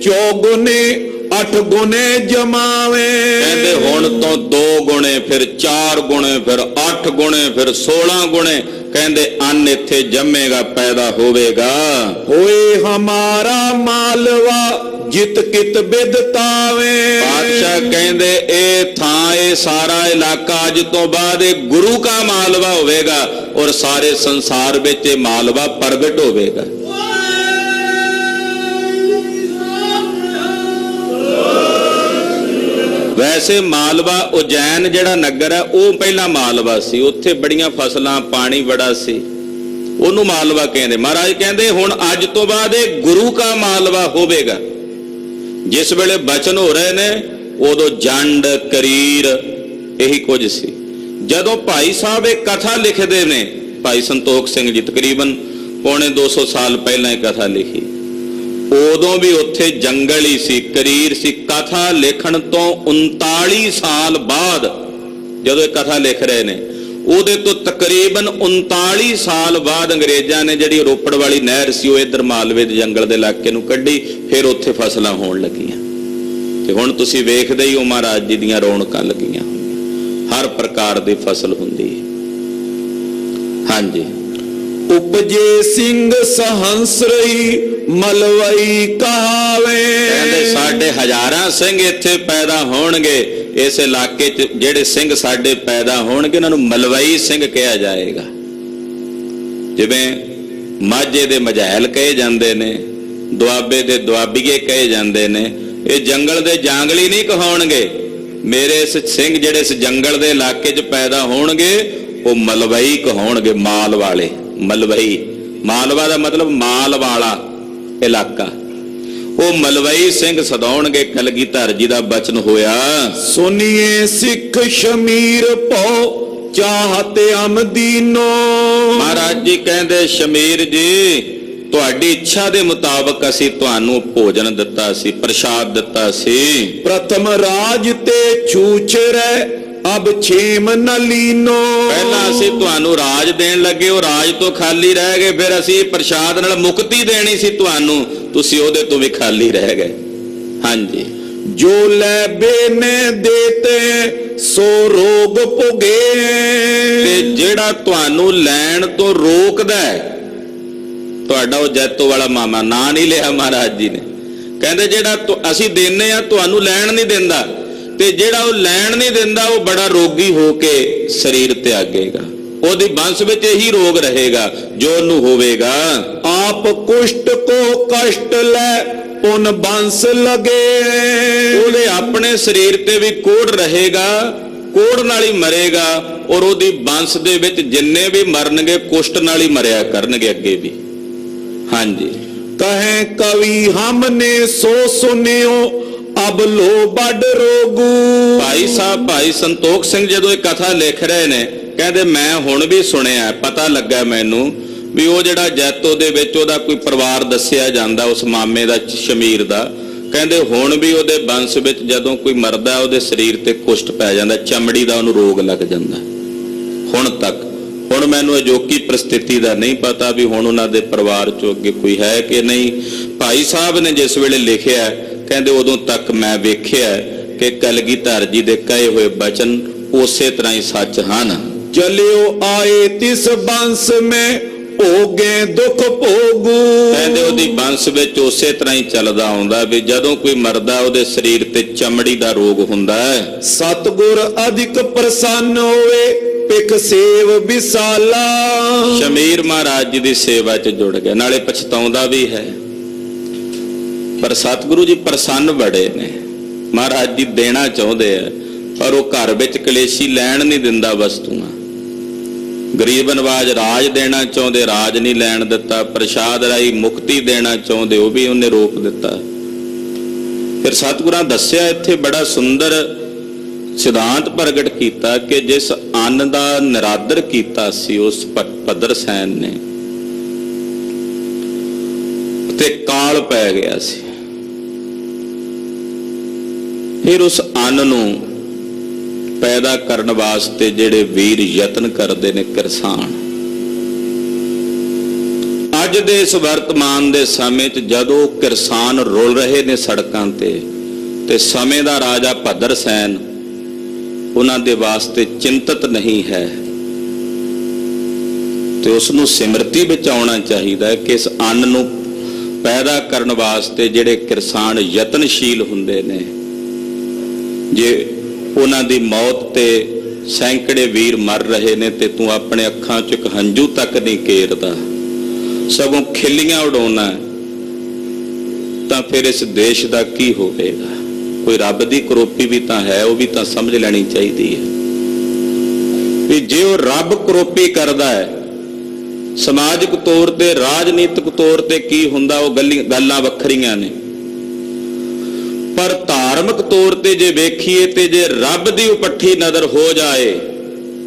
ਚੌਗੁਨੇ 8 ਗੁਣੇ ਜਮਾਵੇ। ਕਹਿੰਦੇ ਹੁਣ ਤੋਂ 2 ਗੁਣੇ, ਫਿਰ 4 ਗੁਣੇ, ਫਿਰ 8 ਗੁਣੇ, ਫਿਰ 16 ਗੁਣੇ। ਕਹਿੰਦੇ ਅੰਨ ਇੱਥੇ ਜੰਮੇਗਾ, ਪੈਦਾ ਹੋਵੇਗਾ। ਹੋਏ ਹਮਾਰਾ ਮਾਲਵਾ ਜਿਤ ਕਿਤ ਬਿਦਤਾਵੇ। ਬਾਦਸ਼ਾਹ ਕਹਿੰਦੇ ਇਹ ਥਾਂ, ਇਹ ਸਾਰਾ ਇਲਾਕਾ ਅੱਜ ਤੋਂ ਬਾਅਦ ਇਹ ਗੁਰੂ ਕਾ ਮਾਲਵਾ ਹੋਵੇਗਾ, ਔਰ ਸਾਰੇ ਸੰਸਾਰ ਵਿੱਚ ਇਹ ਮਾਲਵਾ ਪ੍ਰਗਟ ਹੋਵੇਗਾ। ਵੈਸੇ ਮਾਲਵਾ ਉਜੈਨ ਜਿਹੜਾ ਨਗਰ ਹੈ ਉਹ ਪਹਿਲਾਂ ਮਾਲਵਾ ਸੀ, ਉੱਥੇ ਬੜੀਆਂ ਫਸਲਾਂ, ਪਾਣੀ ਬੜਾ ਸੀ, ਉਹਨੂੰ ਮਾਲਵਾ ਕਹਿੰਦੇ। ਮਹਾਰਾਜ ਕਹਿੰਦੇ ਹੁਣ ਅੱਜ ਤੋਂ ਬਾਅਦ ਇਹ ਗੁਰੂ ਕਾ ਮਾਲਵਾ ਹੋਵੇਗਾ। ਜਿਸ ਵੇਲੇ ਬਚਨ ਹੋ ਰਹੇ ਨੇ ਉਦੋਂ ਜੰਡ ਕਰੀਰ ਇਹੀ ਕੁਝ ਸੀ। ਜਦੋਂ ਭਾਈ ਸਾਹਿਬ ਇਹ ਕਥਾ ਲਿਖਦੇ ਨੇ, ਭਾਈ ਸੰਤੋਖ ਸਿੰਘ ਜੀ ਤਕਰੀਬਨ ਪੌਣੇ 200 ਸਾਲ ਪਹਿਲਾਂ ਇਹ ਕਥਾ ਲਿਖੀ, ਉਦੋਂ ਵੀ ਉੱਥੇ ਜੰਗਲ ਹੀ ਸੀ, ਕਰੀਰ ਸੀ। ਕਥਾ ਲਿਖਣ ਤੋਂ 39 ਸਾਲ ਬਾਅਦ ਜਦੋਂ ਇਹ ਕਥਾ ਲਿਖ ਰਹੇ ਨੇ, ਉਹਦੇ ਤੋਂ ਤਕਰੀਬਨ 39 ਸਾਲ ਬਾਅਦ ਅੰਗਰੇਜ਼ਾਂ ਨੇ ਜਿਹੜੀ ਰੋਪੜ ਵਾਲੀ ਨਹਿਰ ਸੀ ਉਹ ਇੱਧਰ ਮਾਲਵੇ ਦੇ ਜੰਗਲ ਦੇ ਇਲਾਕੇ ਨੂੰ ਕੱਢੀ, ਫਿਰ ਉੱਥੇ ਫਸਲਾਂ ਹੋਣ ਲੱਗੀਆਂ। ਤੇ ਹੁਣ ਤੁਸੀਂ ਵੇਖਦੇ ਹੀ ਹੋ ਮਹਾਰਾਜ ਜੀ ਦੀਆਂ ਰੌਣਕਾਂ ਲੱਗੀਆਂ ਹੋਈਆਂ, ਹਰ ਪ੍ਰਕਾਰ ਦੀ ਫਸਲ ਹੁੰਦੀ ਹੈ। ਹਾਂਜੀ, ਉਪਜੇ ਸਿੰਘ ਸਹੰਸ ਰਹੀ ਮਲਵਈ ਕਹਾਵੇ। ਕਹਿੰਦੇ ਸਾਡੇ ਹਜ਼ਾਰਾਂ ਸਿੰਘ ਇੱਥੇ ਪੈਦਾ ਹੋਣਗੇ, ਇਸ ਇਲਾਕੇ 'ਚ ਜਿਹੜੇ ਸਿੰਘ ਸਾਡੇ ਪੈਦਾ ਹੋਣਗੇ ਉਹਨਾਂ ਨੂੰ ਮਲਵਈ ਸਿੰਘ ਕਿਹਾ ਜਾਏਗਾ। ਜਿਵੇਂ ਮਾਝੇ ਦੇ ਮਝੈਲ ਕਹੇ ਜਾਂਦੇ ਨੇ, ਦੁਆਬੇ ਦੇ ਦੁਆਬੀਏ ਕਹੇ ਜਾਂਦੇ ਨੇ, ਇਹ ਜੰਗਲ ਦੇ ਜਾਂਗਲੀ ਨਹੀਂ ਕਹਾਉਣਗੇ। ਮੇਰੇ ਇਸ ਸਿੰਘ ਜਿਹੜੇ ਇਸ ਜੰਗਲ ਦੇ ਇਲਾਕੇ 'ਚ ਪੈਦਾ ਹੋਣਗੇ ਉਹ ਮਲਵਈ ਕਹਾਉਣਗੇ, ਮਾਲ ਵਾਲੇ। ਮਲਵਈ, ਮਾਲਵਾ ਦਾ ਮਤਲਬ ਮਾਲ ਵਾਲਾ ਇਲਾਕਾ। ਉਹ ਮਲਵਈ ਸਿੰਘ ਸਦਾਉਣਗੇ। ਕਲਗੀਧਰ ਜੀ ਦਾ ਬਚਨ ਹੋਇਆ, ਸੁਨੀਏ ਸਿੱਖ ਸ਼ਮੀਰ ਭਉ ਚਾਹਤ ਅਮਦੀਨੋ। ਮਹਾਰਾਜ ਜੀ ਕਹਿੰਦੇ ਸ਼ਮੀਰ ਜੀ, ਤੁਹਾਡੀ ਇੱਛਾ ਦੇ ਮੁਤਾਬਕ ਅਸੀਂ ਤੁਹਾਨੂੰ ਭੋਜਨ ਦਿੱਤਾ ਸੀ, ਪ੍ਰਸ਼ਾਦ ਦਿੱਤਾ ਸੀ। ਪ੍ਰਥਮ ਰਾਜ ਤੇ ਛੂਛਰੈ ਅਬ ਛੇਮ ਨ ਲੀਨੋ। ਪਹਿਲਾਂ ਅਸੀਂ ਤੁਹਾਨੂੰ ਰਾਜ ਦੇਣ ਲੱਗੇ, ਉਹ ਰਾਜ ਤੋਂ ਖਾਲੀ ਰਹਿ ਗਏ, ਫਿਰ ਅਸੀਂ ਪ੍ਰਸ਼ਾਦ ਨਾਲ ਮੁਕਤੀ ਦੇਣੀ ਸੀ ਤੁਹਾਨੂੰ, ਤੁਸੀਂ ਉਹਦੇ ਤੋਂ ਵੀ ਖਾਲੀ ਰਹਿ ਗਏ। ਹਾਂਜੀ, ਜੋ ਲੈ ਬੇਨੇ ਦੇਤੇ ਸੋ ਰੋਗ ਭੁਗੇ। ਤੇ ਜਿਹੜਾ ਤੁਹਾਨੂੰ ਲੈਣ ਤੋਂ ਰੋਕਦਾ ਹੈ, ਤੁਹਾਡਾ ਉਹ ਜੈਤੋ ਵਾਲਾ ਮਾਮਾ, ਨਾਂ ਨਹੀਂ ਲਿਆ ਮਹਾਰਾਜ ਜੀ ਨੇ, ਕਹਿੰਦੇ ਜਿਹੜਾ ਅਸੀਂ ਦੇਨੇ ਆ ਤੁਹਾਨੂੰ ਲੈਣ ਨਹੀਂ ਦਿੰਦਾ, ਤੇ ਜਿਹੜਾ ਉਹ ਲੈਣ ਨਹੀਂ ਦਿੰਦਾ ਉਹ ਬੜਾ ਰੋਗੀ ਹੋ ਕੇ ਸਰੀਰ ਤਿਆਗੇਗਾ। ਉਹਦੀ ਬੰਸ ਵਿੱਚ ਇਹੀ ਰੋਗ ਰਹੇਗਾ ਜੋ ਉਹਨੂੰ ਹੋਵੇਗਾ। ਆਪ ਕੁਸ਼ਟ ਕੋ ਕਸ਼ਟ ਲੈ ਪੁਨ ਬੰਸ ਲਗੇ। ਉਹਦੇ ਆਪਣੇ ਸਰੀਰ ਤੇ ਵੀ ਕੋੜ ਰਹੇਗਾ, ਕੋੜ ਨਾਲ ਹੀ ਮਰੇਗਾ, ਔਰ ਉਹਦੀ ਬੰਸ ਦੇ ਵਿੱਚ ਜਿੰਨੇ ਵੀ ਮਰਨਗੇ ਕੁਸ਼ਟ ਨਾਲ ਹੀ ਮਰਿਆ ਕਰਨਗੇ ਅੱਗੇ ਵੀ। ਹਾਂਜੀ, ਕਹੇ ਕਵੀ ਹਮਨੇ ਸੋ ਸੁਨਿਓ ਅਬ ਲੋ ਵੱਡ ਰੋਗੂ। ਭਾਈ ਸਾਹਿਬ ਭਾਈ ਸੰਤੋਖ ਸਿੰਘ ਜਦੋਂ ਇਹ ਕਥਾ ਲਿਖ ਰਹੇ ਨੇ, ਕਹਿੰਦੇ ਮੈਂ ਹੁਣ ਵੀ ਸੁਣਿਆ, ਪਤਾ ਲੱਗਾ ਮੈਨੂੰ ਵੀ ਉਹ ਜਿਹੜਾ ਜੈਤੋ ਦੇ ਵਿੱਚ ਉਹਦਾ ਕੋਈ ਪਰਿਵਾਰ ਦੱਸਿਆ ਜਾਂਦਾ, ਉਸ ਮਾਮੇ ਦਾ, ਸ਼ਮੀਰ ਦਾ, ਕਹਿੰਦੇ ਹੁਣ ਵੀ ਉਹਦੇ ਬੰਸ ਵਿੱਚ ਜਦੋਂ ਕੋਈ ਮਰਦਾ ਉਹਦੇ ਸਰੀਰ ਤੇ ਕੁਸ਼ਟ ਪੈ ਜਾਂਦਾ, ਚਮੜੀ ਦਾ ਉਹਨੂੰ ਰੋਗ ਲੱਗ ਜਾਂਦਾ ਹੁਣ ਤੱਕ। ਹੁਣ ਮੈਨੂੰ ਅਜੋਕੀ ਪ੍ਰਸਥਿਤੀ ਦਾ ਨਹੀਂ ਪਤਾ ਵੀ ਹੁਣ ਉਹਨਾਂ ਦੇ ਪਰਿਵਾਰ ਚੋਂ ਅੱਗੇ ਕੋਈ ਹੈ ਕਿ ਨਹੀਂ। ਭਾਈ ਸਾਹਿਬ ਨੇ ਜਿਸ ਵੇਲੇ ਲਿਖਿਆ, ਕਹਿੰਦੇ ਉਦੋਂ ਤੱਕ ਮੈਂ ਵੇਖਿਆ ਕਿ ਕਲਗੀਧਰ ਜੀ ਦੇ ਕਹੇ ਹੋਏ ਬਚਨ ਉਸੇ ਤਰ੍ਹਾਂ ਹੀ ਸੱਚ ਹਨ। ਚਲਿਓ ਆਏ ਤਿਸ ਬੰਸ ਮੈਂ ਭੋਗੇ ਦੁੱਖ ਭੋਗੂ। ਕਹਿੰਦੇ ਉਹਦੀ ਬੰਸ ਵਿੱਚ ਉਸੇ ਤਰ੍ਹਾਂ ਹੀ ਚੱਲਦਾ ਆਉਂਦਾ ਵੀ ਜਦੋਂ ਕੋਈ ਮਰਦਾ ਉਹਦੇ ਸਰੀਰ ਤੇ ਚਮੜੀ ਦਾ ਰੋਗ ਹੁੰਦਾ ਹੈ। ਸਤਿਗੁਰ ਅਧਿਕ ਪ੍ਰਸੰਨ ਹੋਵੇ ਪਿਕ ਸੇਵ ਵਿਸਾਲਾ। ਸ਼ਮੀਰ ਮਹਾਰਾਜ ਜੀ ਦੀ ਸੇਵਾ 'ਚ ਜੁੜ ਗਿਆ, ਨਾਲੇ ਪਛਤਾਉਂਦਾ ਵੀ ਹੈ। ਪਰ ਸਤਿਗੁਰੂ ਜੀ ਪ੍ਰਸੰਨ ਬੜੇ ਨੇ, ਮਹਾਰਾਜ ਜੀ ਦੇਣਾ ਚਾਹੁੰਦੇ ਆ, ਪਰ ਉਹ ਘਰ ਵਿੱਚ ਕਲੇਸ਼ੀ ਲੈਣ ਨਹੀਂ ਦਿੰਦਾ ਵਸਤੂਆਂ। ਗਰੀਬ ਨਵਾਜ ਰਾਜ ਦੇਣਾ ਚਾਹੁੰਦੇ, ਰਾਜ ਨਹੀਂ ਲੈਣ ਦਿੱਤਾ। ਪ੍ਰਸ਼ਾਦ ਰਾਈ ਮੁਕਤੀ ਦੇਣਾ ਚਾਹੁੰਦੇ, ਉਹ ਵੀ ਉਹਨੇ ਰੋਕ ਦਿੱਤਾ। ਫਿਰ ਸਤਿਗੁਰਾਂ ਦੱਸਿਆ ਇੱਥੇ ਬੜਾ ਸੁੰਦਰ ਸਿਧਾਂਤ ਪ੍ਰਗਟ ਕੀਤਾ ਕਿ ਜਿਸ ਅੰਨ ਦਾ ਨਿਰਾਦਰ ਕੀਤਾ ਸੀ ਉਸ ਭੱਦਰ ਸੈਨ ਨੇ, ਤੇ ਕਾਲ ਪੈ ਗਿਆ ਸੀ। ਫਿਰ ਉਸ ਅੰਨ ਨੂੰ ਪੈਦਾ ਕਰਨ ਵਾਸਤੇ ਜਿਹੜੇ ਵੀਰ ਯਤਨ ਕਰਦੇ ਨੇ, ਕਿਰਸਾਨ, ਅੱਜ ਦੇ ਇਸ ਵਰਤਮਾਨ ਦੇ ਸਮੇਂ 'ਚ ਜਦੋਂ ਕਿਰਸਾਨ ਰੁਲ ਰਹੇ ਨੇ ਸੜਕਾਂ ਤੇ ਸਮੇਂ ਦਾ ਰਾਜਾ ਭੱਦਰ ਸੈਨ ਉਹਨਾਂ ਦੇ ਵਾਸਤੇ ਚਿੰਤਤ ਨਹੀਂ ਹੈ, ਤੇ ਉਸ ਨੂੰ ਸਿਮਰਤੀ ਵਿੱਚ ਆਉਣਾ ਚਾਹੀਦਾ ਹੈ ਕਿ ਇਸ ਅੰਨ ਨੂੰ ਪੈਦਾ ਕਰਨ ਵਾਸਤੇ ਜਿਹੜੇ ਕਿਰਸਾਨ ਯਤਨਸ਼ੀਲ ਹੁੰਦੇ ਨੇ, ਜੇ ਉਹਨਾਂ ਦੀ ਮੌਤ ਤੇ ਸੈਂਕੜੇ ਵੀਰ ਮਰ ਰਹੇ ਨੇ ਤੇ ਤੂੰ ਆਪਣੇ ਅੱਖਾਂ 'ਚ ਇੱਕ ਹੰਝੂ ਤੱਕ ਨਹੀਂ ਕੇਰਦਾ, ਸਗੋਂ ਖਿੱਲੀਆਂ ਉਡਾਉਣਾ, ਤਾਂ ਫਿਰ ਇਸ ਦੇਸ਼ ਦਾ ਕੀ ਹੋਵੇਗਾ? ਕੋਈ ਰੱਬ ਦੀ ਕਰੋਪੀ ਵੀ ਤਾਂ ਹੈ, ਉਹ ਵੀ ਤਾਂ ਸਮਝ ਲੈਣੀ ਚਾਹੀਦੀ ਹੈ ਵੀ ਜੇ ਉਹ ਰੱਬ ਕਰੋਪੀ ਕਰਦਾ ਹੈ, ਸਮਾਜਿਕ ਤੌਰ ਤੇ, ਰਾਜਨੀਤਿਕ ਤੌਰ ਤੇ ਕੀ ਹੁੰਦਾ ਉਹ ਗੱਲਾਂ ਵੱਖਰੀਆਂ ਨੇ, ਪਰ ਧਾਰਮਿਕ ਤੌਰ ਤੇ ਜੇ ਵੇਖੀਏ ਤੇ ਜੇ ਰੱਬ ਦੀ ਉਪੱਠੀ ਨਜ਼ਰ ਹੋ ਜਾਏ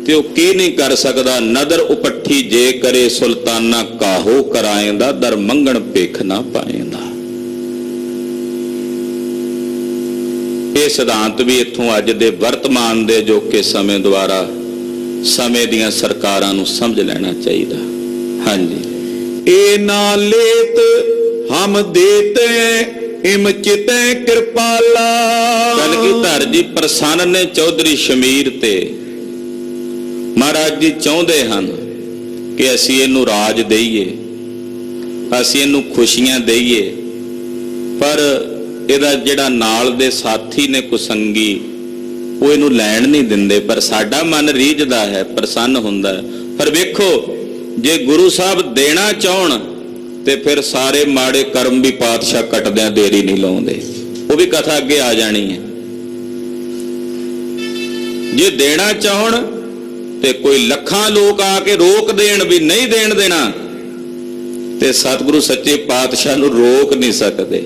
ਤੇ ਉਹ ਕੀ ਨਹੀਂ ਕਰ ਸਕਦਾ। ਨਦਰ ਉਪੱਠੀ ਜੇ ਕਰੇ ਸੁਲਤਾਨਾ ਕਾਹੋ ਕਰਾਏਂਦਾ, ਦਰ ਮੰਗਣ ਭੇਖ ਨਾ ਪਾਏਂਦਾ। ਇਹ ਸਿਧਾਂਤ ਵੀ ਇੱਥੋਂ ਅੱਜ ਦੇ ਵਰਤਮਾਨ ਦੇ ਅਜੋਕੇ ਸਮੇਂ ਦੁਆਰਾ ਸਮੇਂ ਦੀਆਂ ਸਰਕਾਰਾਂ ਨੂੰ ਸਮਝ ਲੈਣਾ ਚਾਹੀਦਾ। ਹਾਂਜੀ, ਇਹ ਨਾ ਲੇਤ ਹਮ ਦੇਤੇ ਇਮ ਚਿਤੈ ਕਿਰਪਾਲਾ। ਕਲਗੀਧਰ ਜੀ ਪ੍ਰਸੰਨ ਨੇ ਚੌਧਰੀ ਸ਼ਮੀਰ ਤੇ। ਮਹਾਰਾਜ ਜੀ ਚਾਹੁੰਦੇ ਹਨ ਕਿ ਅਸੀਂ ਇਹਨੂੰ ਰਾਜ ਦੇਈਏ, ਅਸੀਂ ਇਹਨੂੰ ਖੁਸ਼ੀਆਂ ਦੇਈਏ, ਪਰ ਇਹਦਾ ਜਿਹੜਾ ਨਾਲ ਦੇ ਸਾਥੀ ਨੇ ਕੁਸੰਗੀ ਉਹ ਇਹਨੂੰ ਲੈਣ ਨਹੀਂ ਦਿੰਦੇ। ਪਰ ਸਾਡਾ ਮਨ ਰੀਝਦਾ ਹੈ, ਪ੍ਰਸੰਨ ਹੁੰਦਾ ਹੈ। ਪਰ ਵੇਖੋ, ਜੇ ਗੁਰੂ ਸਾਹਿਬ ਦੇਣਾ ਚਾਹਣ ਤੇ ਫਿਰ ਸਾਰੇ ਮਾੜੇ ਕਰਮ ਵੀ ਪਾਤਸ਼ਾਹ ਕੱਟਦਿਆਂ ਦੇਰੀ ਨਹੀਂ ਲਾਉਂਦੇ। ਉਹ ਵੀ ਕਥਾ ਅੱਗੇ ਆ ਜਾਣੀ ਹੈ। ਜੇ ਦੇਣਾ ਚਾਹਣ ਤੇ ਕੋਈ ਲੱਖਾਂ ਲੋਕ ਆ ਕੇ ਰੋਕ ਦੇਣ ਵੀ ਨਹੀਂ ਦੇਣ ਦੇਣਾ, ਤੇ ਸਤਿਗੁਰੂ ਸੱਚੇ ਪਾਤਸ਼ਾਹ ਨੂੰ ਰੋਕ ਨਹੀਂ ਸਕਦੇ।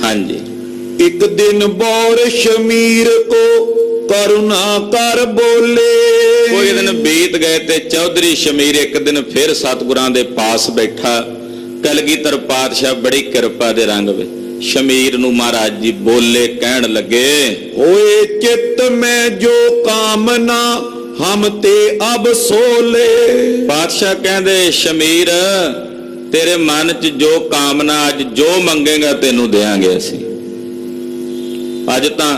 ਹਾਂਜੀ, ਇੱਕ ਦਿਨ ਬੌਰ ਸ਼ਮੀਰ ਕੋ ਕਰੁਣਾ ਕਰ ਬੋਲੇ। ਕੋਈ ਦਿਨ ਬੀਤ ਗਏ ਤੇ ਚੌਧਰੀ ਸ਼ਮੀਰ ਇੱਕ ਦਿਨ ਫਿਰ ਸਤਿਗੁਰਾਂ ਦੇ ਪਾਸ ਬੈਠਾ। ਕਲਗੀਧਰ ਪਾਤਸ਼ਾਹ ਬੜੀ ਕਿਰਪਾ ਦੇ ਰੰਗ ਵਿੱਚ ਸ਼ਮੀਰ ਨੂੰ ਮਹਾਰਾਜ ਜੀ ਬੋਲੇ, ਕਹਿਣ ਲੱਗੇ, ਹੋਏ ਚਿੱਤ ਮੈਂ ਜੋ ਕਾਮਨਾ ਹਮ ਤੇ ਅਬ ਸੋਲੇ। ਪਾਤਸ਼ਾਹ ਕਹਿੰਦੇ, ਸ਼ਮੀਰ ਤੇਰੇ ਮਨ 'ਚ ਜੋ ਕਾਮਨਾ, ਅੱਜ ਜੋ ਮੰਗੇਗਾ ਤੈਨੂੰ ਦੇਾਂਗੇ ਅਸੀਂ। ਅੱਜ ਤਾਂ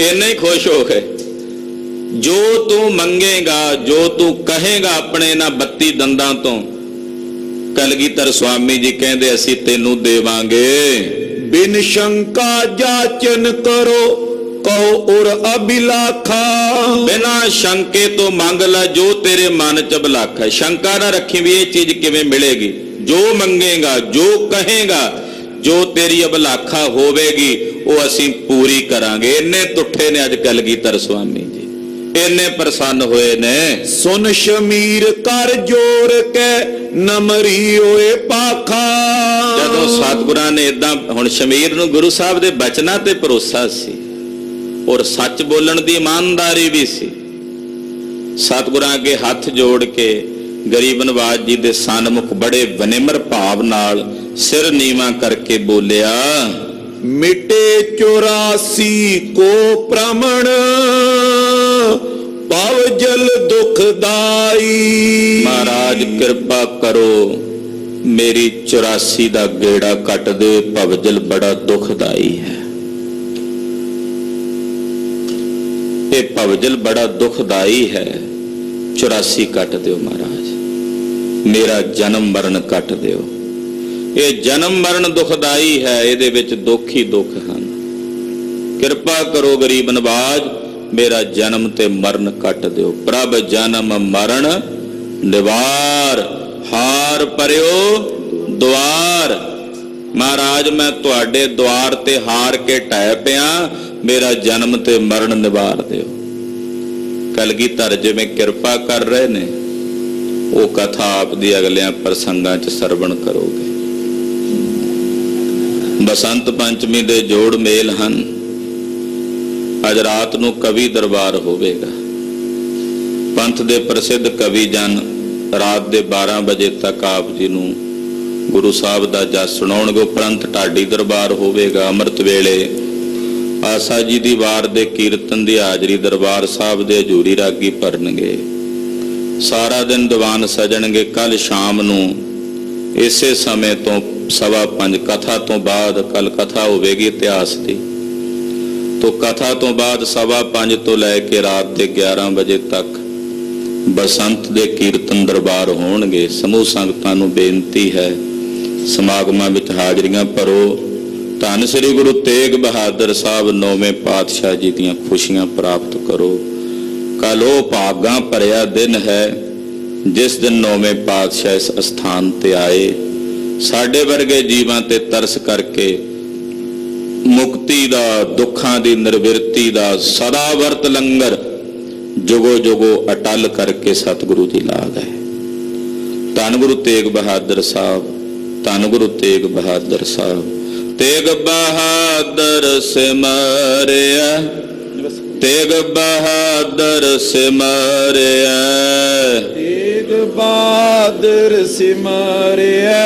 ਇੰਨੇ ਹੀ ਖੁਸ਼ ਹੋ ਗਏ। ਜੋ ਤੂੰ ਮੰਗੇਗਾ, ਜੋ ਤੂੰ ਕਹੇਗਾ ਆਪਣੇ ਇਹਨਾਂ 32 ਦੰਦਾਂ ਤੋਂ, ਕਲਗੀਧਰ ਸਵਾਮੀ ਜੀ ਕਹਿੰਦੇ ਅਸੀਂ ਤੈਨੂੰ ਦੇਵਾਂਗੇ। ਬਿਨ ਸ਼ੰਕਾ ਜਾਚਨ ਕਰੋ ਕਹੋ ਉਰ ਅਬਿਲਾਖਾ। ਬਿਨਾਂ ਸ਼ੰਕੇ ਤੋਂ ਮੰਗ ਲੈ ਜੋ ਤੇਰੇ ਮਨ 'ਚ ਅਭਿਲਾਖਾ ਹੈ। ਸ਼ੰਕਾ ਨਾ ਰੱਖੀ ਵੀ ਇਹ ਚੀਜ਼ ਕਿਵੇਂ ਮਿਲੇਗੀ। ਜੋ ਮੰਗੇਗਾ, ਜੋ ਕਹੇਗਾ, ਜੋ ਤੇਰੀ ਅਭਿਲਾਖਾ ਹੋਵੇਗੀ ਉਹ ਅਸੀਂ ਪੂਰੀ ਕਰਾਂਗੇ। ਇੰਨੇ ਤੁੱਠੇ ਨੇ ਅੱਜ ਕਲਗੀਧਰ ਸਵਾਮੀ ਜੀ, ਇੰਨੇ ਪ੍ਰਸੰਨ ਹੋਏ ਨੇ। ਸੁਨ ਸ਼ਮੀਰ ਕਰ ਜੋਰ ਕੇ ਨਮਰੀ ਹੋਏ ਪਾਖਾ। ਜਦੋਂ ਸਤਿਗੁਰਾਂ ਨੇ ਇਦਾਂ, ਹੁਣ ਸ਼ਮੀਰ ਨੂੰ ਗੁਰੂ ਸਾਹਿਬ ਦੇ ਬਚਨਾਂ ਤੇ ਭਰੋਸਾ ਸੀ ਔਰ ਸੱਚ ਬੋਲਣ ਦੀ ਇਮਾਨਦਾਰੀ ਵੀ ਸੀ। ਸਤਿਗੁਰਾਂ ਅੱਗੇ ਹੱਥ ਜੋੜ ਕੇ ਗਰੀਬ ਨਵਾਜ ਜੀ ਦੇ ਸਨਮੁਖ ਬੜੇ ਵਿਨਿਮਰ ਭਾਵ ਨਾਲ ਸਿਰ ਨੀਵਾਂ ਕਰਕੇ ਬੋਲਿਆ, ਮਿਟੇ 84 ਕੋ ਪ੍ਰਮਣ ਪਵ ਜਲ ਦੁਖਦਾਈ। ਮਹਾਰਾਜ ਕਿਰਪਾ ਕਰੋ, ਮੇਰੀ 84 ਦਾ ਗੇੜਾ ਕੱਟ ਦੇ, ਭਵਜਲ ਬੜਾ ਦੁਖਦਾਈ ਹੈ। ਇਹ ਭਵਜਲ ਬੜਾ ਦੁਖਦਾਈ ਹੈ, 84 ਕੱਟ ਦਿਓ ਮਹਾਰਾਜ, ਮੇਰਾ ਜਨਮ ਮਰਨ ਕੱਟ ਦਿਓ। ਇਹ ਜਨਮ ਮਰਨ ਦੁਖਦਾਈ ਹੈ, ਇਹਦੇ ਵਿੱਚ ਦੁੱਖ ਹੀ ਦੁੱਖ ਹਨ। ਕਿਰਪਾ ਕਰੋ ਗਰੀਬ ਨਵਾਜ, ਮੇਰਾ ਜਨਮ ਤੇ ਮਰਨ ਕੱਟ ਦਿਓ। ਪ੍ਰਭ ਜਨਮ ਮਰਨ ਨਿਵਾਰ, ਹਾਰ ਪਰਿਓ ਦੁਆਰ। ਮਹਾਰਾਜ ਮੈਂ ਤੁਹਾਡੇ ਦੁਆਰ ਤੇ ਹਾਰ ਕੇ ਢਹਿ ਪਿਆ, ਮੇਰਾ ਜਨਮ ਤੇ ਮਰਨ ਨਿਵਾਰ ਦਿਓ। ਕਲਗੀਧਰ ਜਿਵੇਂ ਕਿਰਪਾ ਕਰ ਰਹੇ ਨੇ, ਉਹ ਕਥਾ ਆਪ ਦੀ ਅਗਲਿਆਂ ਪ੍ਰਸੰਗਾਂ 'ਚ ਸਰਵਣ ਕਰੋਗੇ। ਬਸੰਤ ਪੰਚਮੀ ਦੇ ਜੋੜ ਮੇਲ ਹਨ। ਅੱਜ ਰਾਤ ਨੂੰ ਕਵੀ ਦਰਬਾਰ ਹੋਵੇਗਾ। ਪੰਥ ਦੇ ਪ੍ਰਸਿੱਧ ਕਵੀ ਜਨ ਰਾਤ ਦੇ 12 ਵਜੇ ਤੱਕ ਆਪ ਜੀ ਨੂੰ ਗੁਰੂ ਸਾਹਿਬ ਦਾ ਜਸ ਸੁਣਾਉਣਗੇ। ਉਪਰੰਤ ਢਾਡੀ ਦਰਬਾਰ ਹੋਵੇਗਾ। ਅੰਮ੍ਰਿਤ ਵੇਲੇ ਆਸਾ ਜੀ ਦੀ ਵਾਰ ਦੇ ਕੀਰਤਨ ਦੀ ਹਾਜ਼ਰੀ ਦਰਬਾਰ ਸਾਹਿਬ ਦੇ ਹਜ਼ੂਰੀ ਰਾਗੀ ਭਰਨਗੇ। ਸਾਰਾ ਦਿਨ ਦੀਵਾਨ ਸਜਣਗੇ। ਕੱਲ ਸ਼ਾਮ ਨੂੰ ਇਸੇ ਸਮੇਂ ਤੋਂ 5:15 ਕਥਾ ਤੋਂ ਬਾਅਦ, ਕੱਲ ਕਥਾ ਹੋਵੇਗੀ ਇਤਿਹਾਸ ਦੀ, ਤੋਂ ਕਥਾ ਤੋਂ ਬਾਅਦ 5:15 ਤੋਂ ਲੈ ਕੇ ਰਾਤ ਦੇ 11 ਵਜੇ ਤੱਕ ਬਸੰਤ ਦੇ ਕੀਰਤਨ ਦਰਬਾਰ ਹੋਣਗੇ। ਸਮੂਹ ਸੰਗਤਾਂ ਨੂੰ ਬੇਨਤੀ ਹੈ, ਸਮਾਗਮਾਂ ਵਿੱਚ ਹਾਜ਼ਰੀਆਂ ਭਰੋ। ਧੰਨ ਸ੍ਰੀ ਗੁਰੂ ਤੇਗ ਬਹਾਦਰ ਸਾਹਿਬ 9ਵੇਂ ਪਾਤਸ਼ਾਹ ਜੀ ਦੀਆਂ ਖੁਸ਼ੀਆਂ ਪ੍ਰਾਪਤ ਕਰੋ। ਕੱਲ ਉਹ ਭਾਗਾਂ ਭਰਿਆ ਦਿਨ ਹੈ ਜਿਸ ਦਿਨ 9ਵੇਂ ਪਾਤਸ਼ਾਹ ਇਸ ਅਸਥਾਨ ਤੇ ਆਏ। ਸਾਡੇ ਵਰਗੇ ਜੀਵਾਂ ਤੇ ਤਰਸ ਕਰਕੇ ਮੁਕਤੀ ਦਾ, ਦੁੱਖਾਂ ਦੀ ਨਿਰਵਿਰਤੀ ਦਾ ਸਦਾ ਵਰਤ ਲੰਗਰ ਜੁਗੋ ਜੁਗੋ ਅਟਲ ਕਰਕੇ ਸਤਿਗੁਰੂ ਜੀ ਲਾ ਗਏ। ਧੰਨ ਗੁਰੂ ਤੇਗ ਬਹਾਦਰ ਸਾਹਿਬ, ਧੰਨ ਗੁਰੂ ਤੇਗ ਬਹਾਦਰ ਸਾਹਿਬ। ਤੇਗ ਬਹਾਦਰ ਸਿਮਰਿਆ ਤੇਗ ਬਹਾਦਰ ਸਿਮਰਿਆ, ਤੇਗ ਬਹਾਦਰ ਸਿਮਰਿਆ,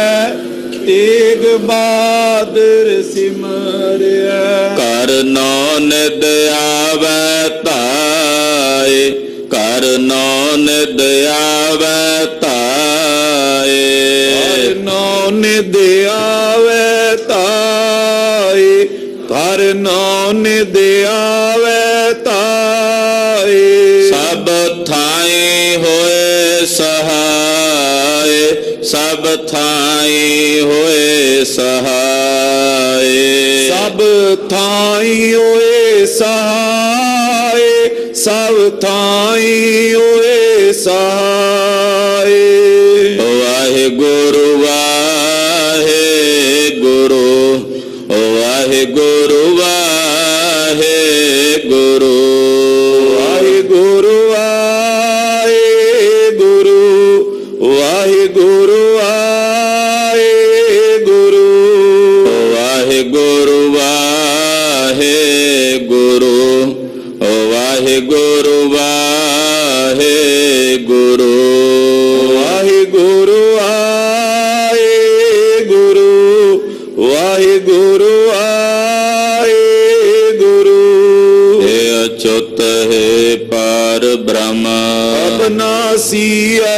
ਤੇਗ ਬਹਾਦਰ ਸਿਮਰਿਆ। ਘਰ ਨੌ ਨਿਦ ਆਵੈ ਧਾਏ, ਘਰ ਨੌ ਨਿਦ ਆਵੈ ਧਾਏ। ਘਰ ਨੌ ਨਿਦ ਆਵੈ ਧਾਏ, ਘਰ ਨੌ ਨਿਦ ਆਵੈ ਧਾਏ। ਸਭ ਥਾਈ ਹੋਏ ਸਹਾਏ, ਸਭ ਥਾਈ ਹੋਏ ਸਹਾਏ। ਸਭ ਥਾਈ ਹੋਏ ਸਹਾਏ, ਸਭ ਥਾਈ ਹੋਏ ਸਹਾਏ। ਵਾਹਿਗੁਰੂ ਵਾਹਿਗੁਰੂ, ਵਾਹਿਗੁਰੂ ਵਾਹਿਗੁਰੂ। ਵਾਹਿਗੁਰੂ ਵਾਹਿਗੁਰੂ, ਵਾਹਿਗੁਰੂ ਵਾਹਿਗੁਰੂ। ਵਾਹਿਗੁਰੂ ਵਾਹਿਗੁਰੂ, ਵਾਹਿਗੁਰੂ ਵਾਹਿਗੁਰੂ। ਵਾਹਿਗੁਰੂ ਵਾਹਿਗੁਰੂ, ਵਾਹਿਗੁਰੂ ਵਾਹਿਗੁਰੂ। ਹੇ ਅਚੁੱਤ ਹੈ ਪਾਰ ਬ੍ਰਹਮ, ਅਬਨਾਸੀ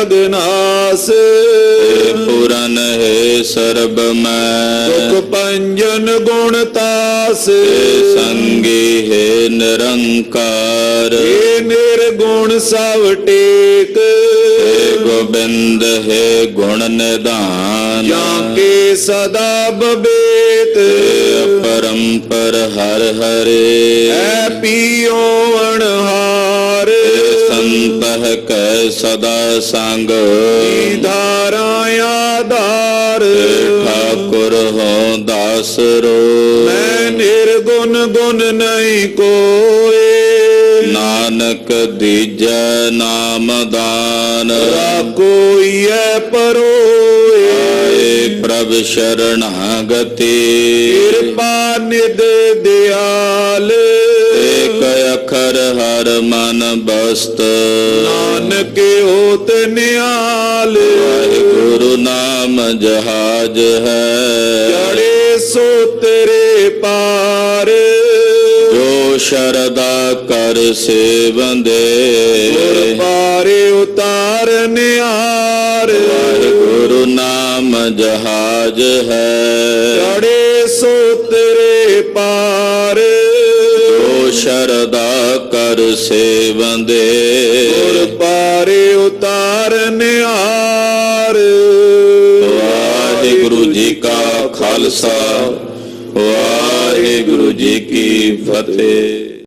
ਅਗਨਾਸ। ਹੇ ਪੂਰਨ ਹੈ ਸਰਬ ਮੈਂ, ਦੁਖ ਭੰਜਨ ਗੁਣ ਤਾਸ। ਹੇ ਸੰਗੀ ਹੈ ਨਿਰੰਕਾਰ, ਏ ਨਿਰਗੁਣ ਸਭ ਟੇਕ। ਹੇ ਗੋਬਿੰਦ ਹੈ ਗੁਣ ਨਿਧਾਨ, ਜਾਂ ਕੇ ਸਦਾ ਬਬੇਤ। ਹੇ ਅਪਰੰਪਰ ਹਰ ਹਰੇ। ਐ ਪੀਓ ਅਣਹਾਰ, ਸੰਤਹ ਕੈ ਸਦਾ ਸੰਗ, ਧਾਰਾ ਆਧਾਰ। ਠਾਕੁਰ ਹੋ ਦਾਸਰੋ। ਮੈਂ ਨਿਰਗੁਣ ਗੁਣ ਨਹੀਂ ਕੋਏ, ਨਾਨਕ ਦੀਜੈ ਨਾਮ ਦਾਨ। ਕੋਈ ਐ ਪਰੋਏ। ਆਏ ਪ੍ਰਭ ਸ਼ਰਣਾਗਤੀ, ਕਿਰਪਾ ਨਿਧ ਦਿਆਲ। ਏਕ ਅਖਰ ਹਰ ਮਨ ਬਸਤ, ਨਾਨਕ ਹੋਤ ਨਿਆਲ। ਵਾਹਿਗੁਰੂ ਨਾਮ ਜਹਾਜ ਹੈ, ਜੜੇ ਸੋ ਤੇਰੇ ਪਾਰ। ਜੋ ਸ਼ਰਦਾ ਕਰ ਸੇਵੰਦੇ, ਗੁਰ ਪਾਰੇ ਉਤਾਰ ਨਿਆਰ। ਵਾਹਿਗੁਰੂ ਨਾਮ ਜਹਾਜ ਹੈ, ਜੜੇ ਸੋ ਤੇਰੇ ਪਾਰ। ਜੋ ਸ਼ਰਦਾ ਕਰ ਸੇਵੰਦੇ, ਗੁਰ ਪਾਰੇ ਉਤਾਰ ਨਿਆਰ। ਵਾਹਿਗੁਰੂ ਜੀ ਕਾ ਖਾਲਸਾ, ਵਾਹਿਗੁਰੂ ਜੀ ਕੀ ਫਤਿਹ।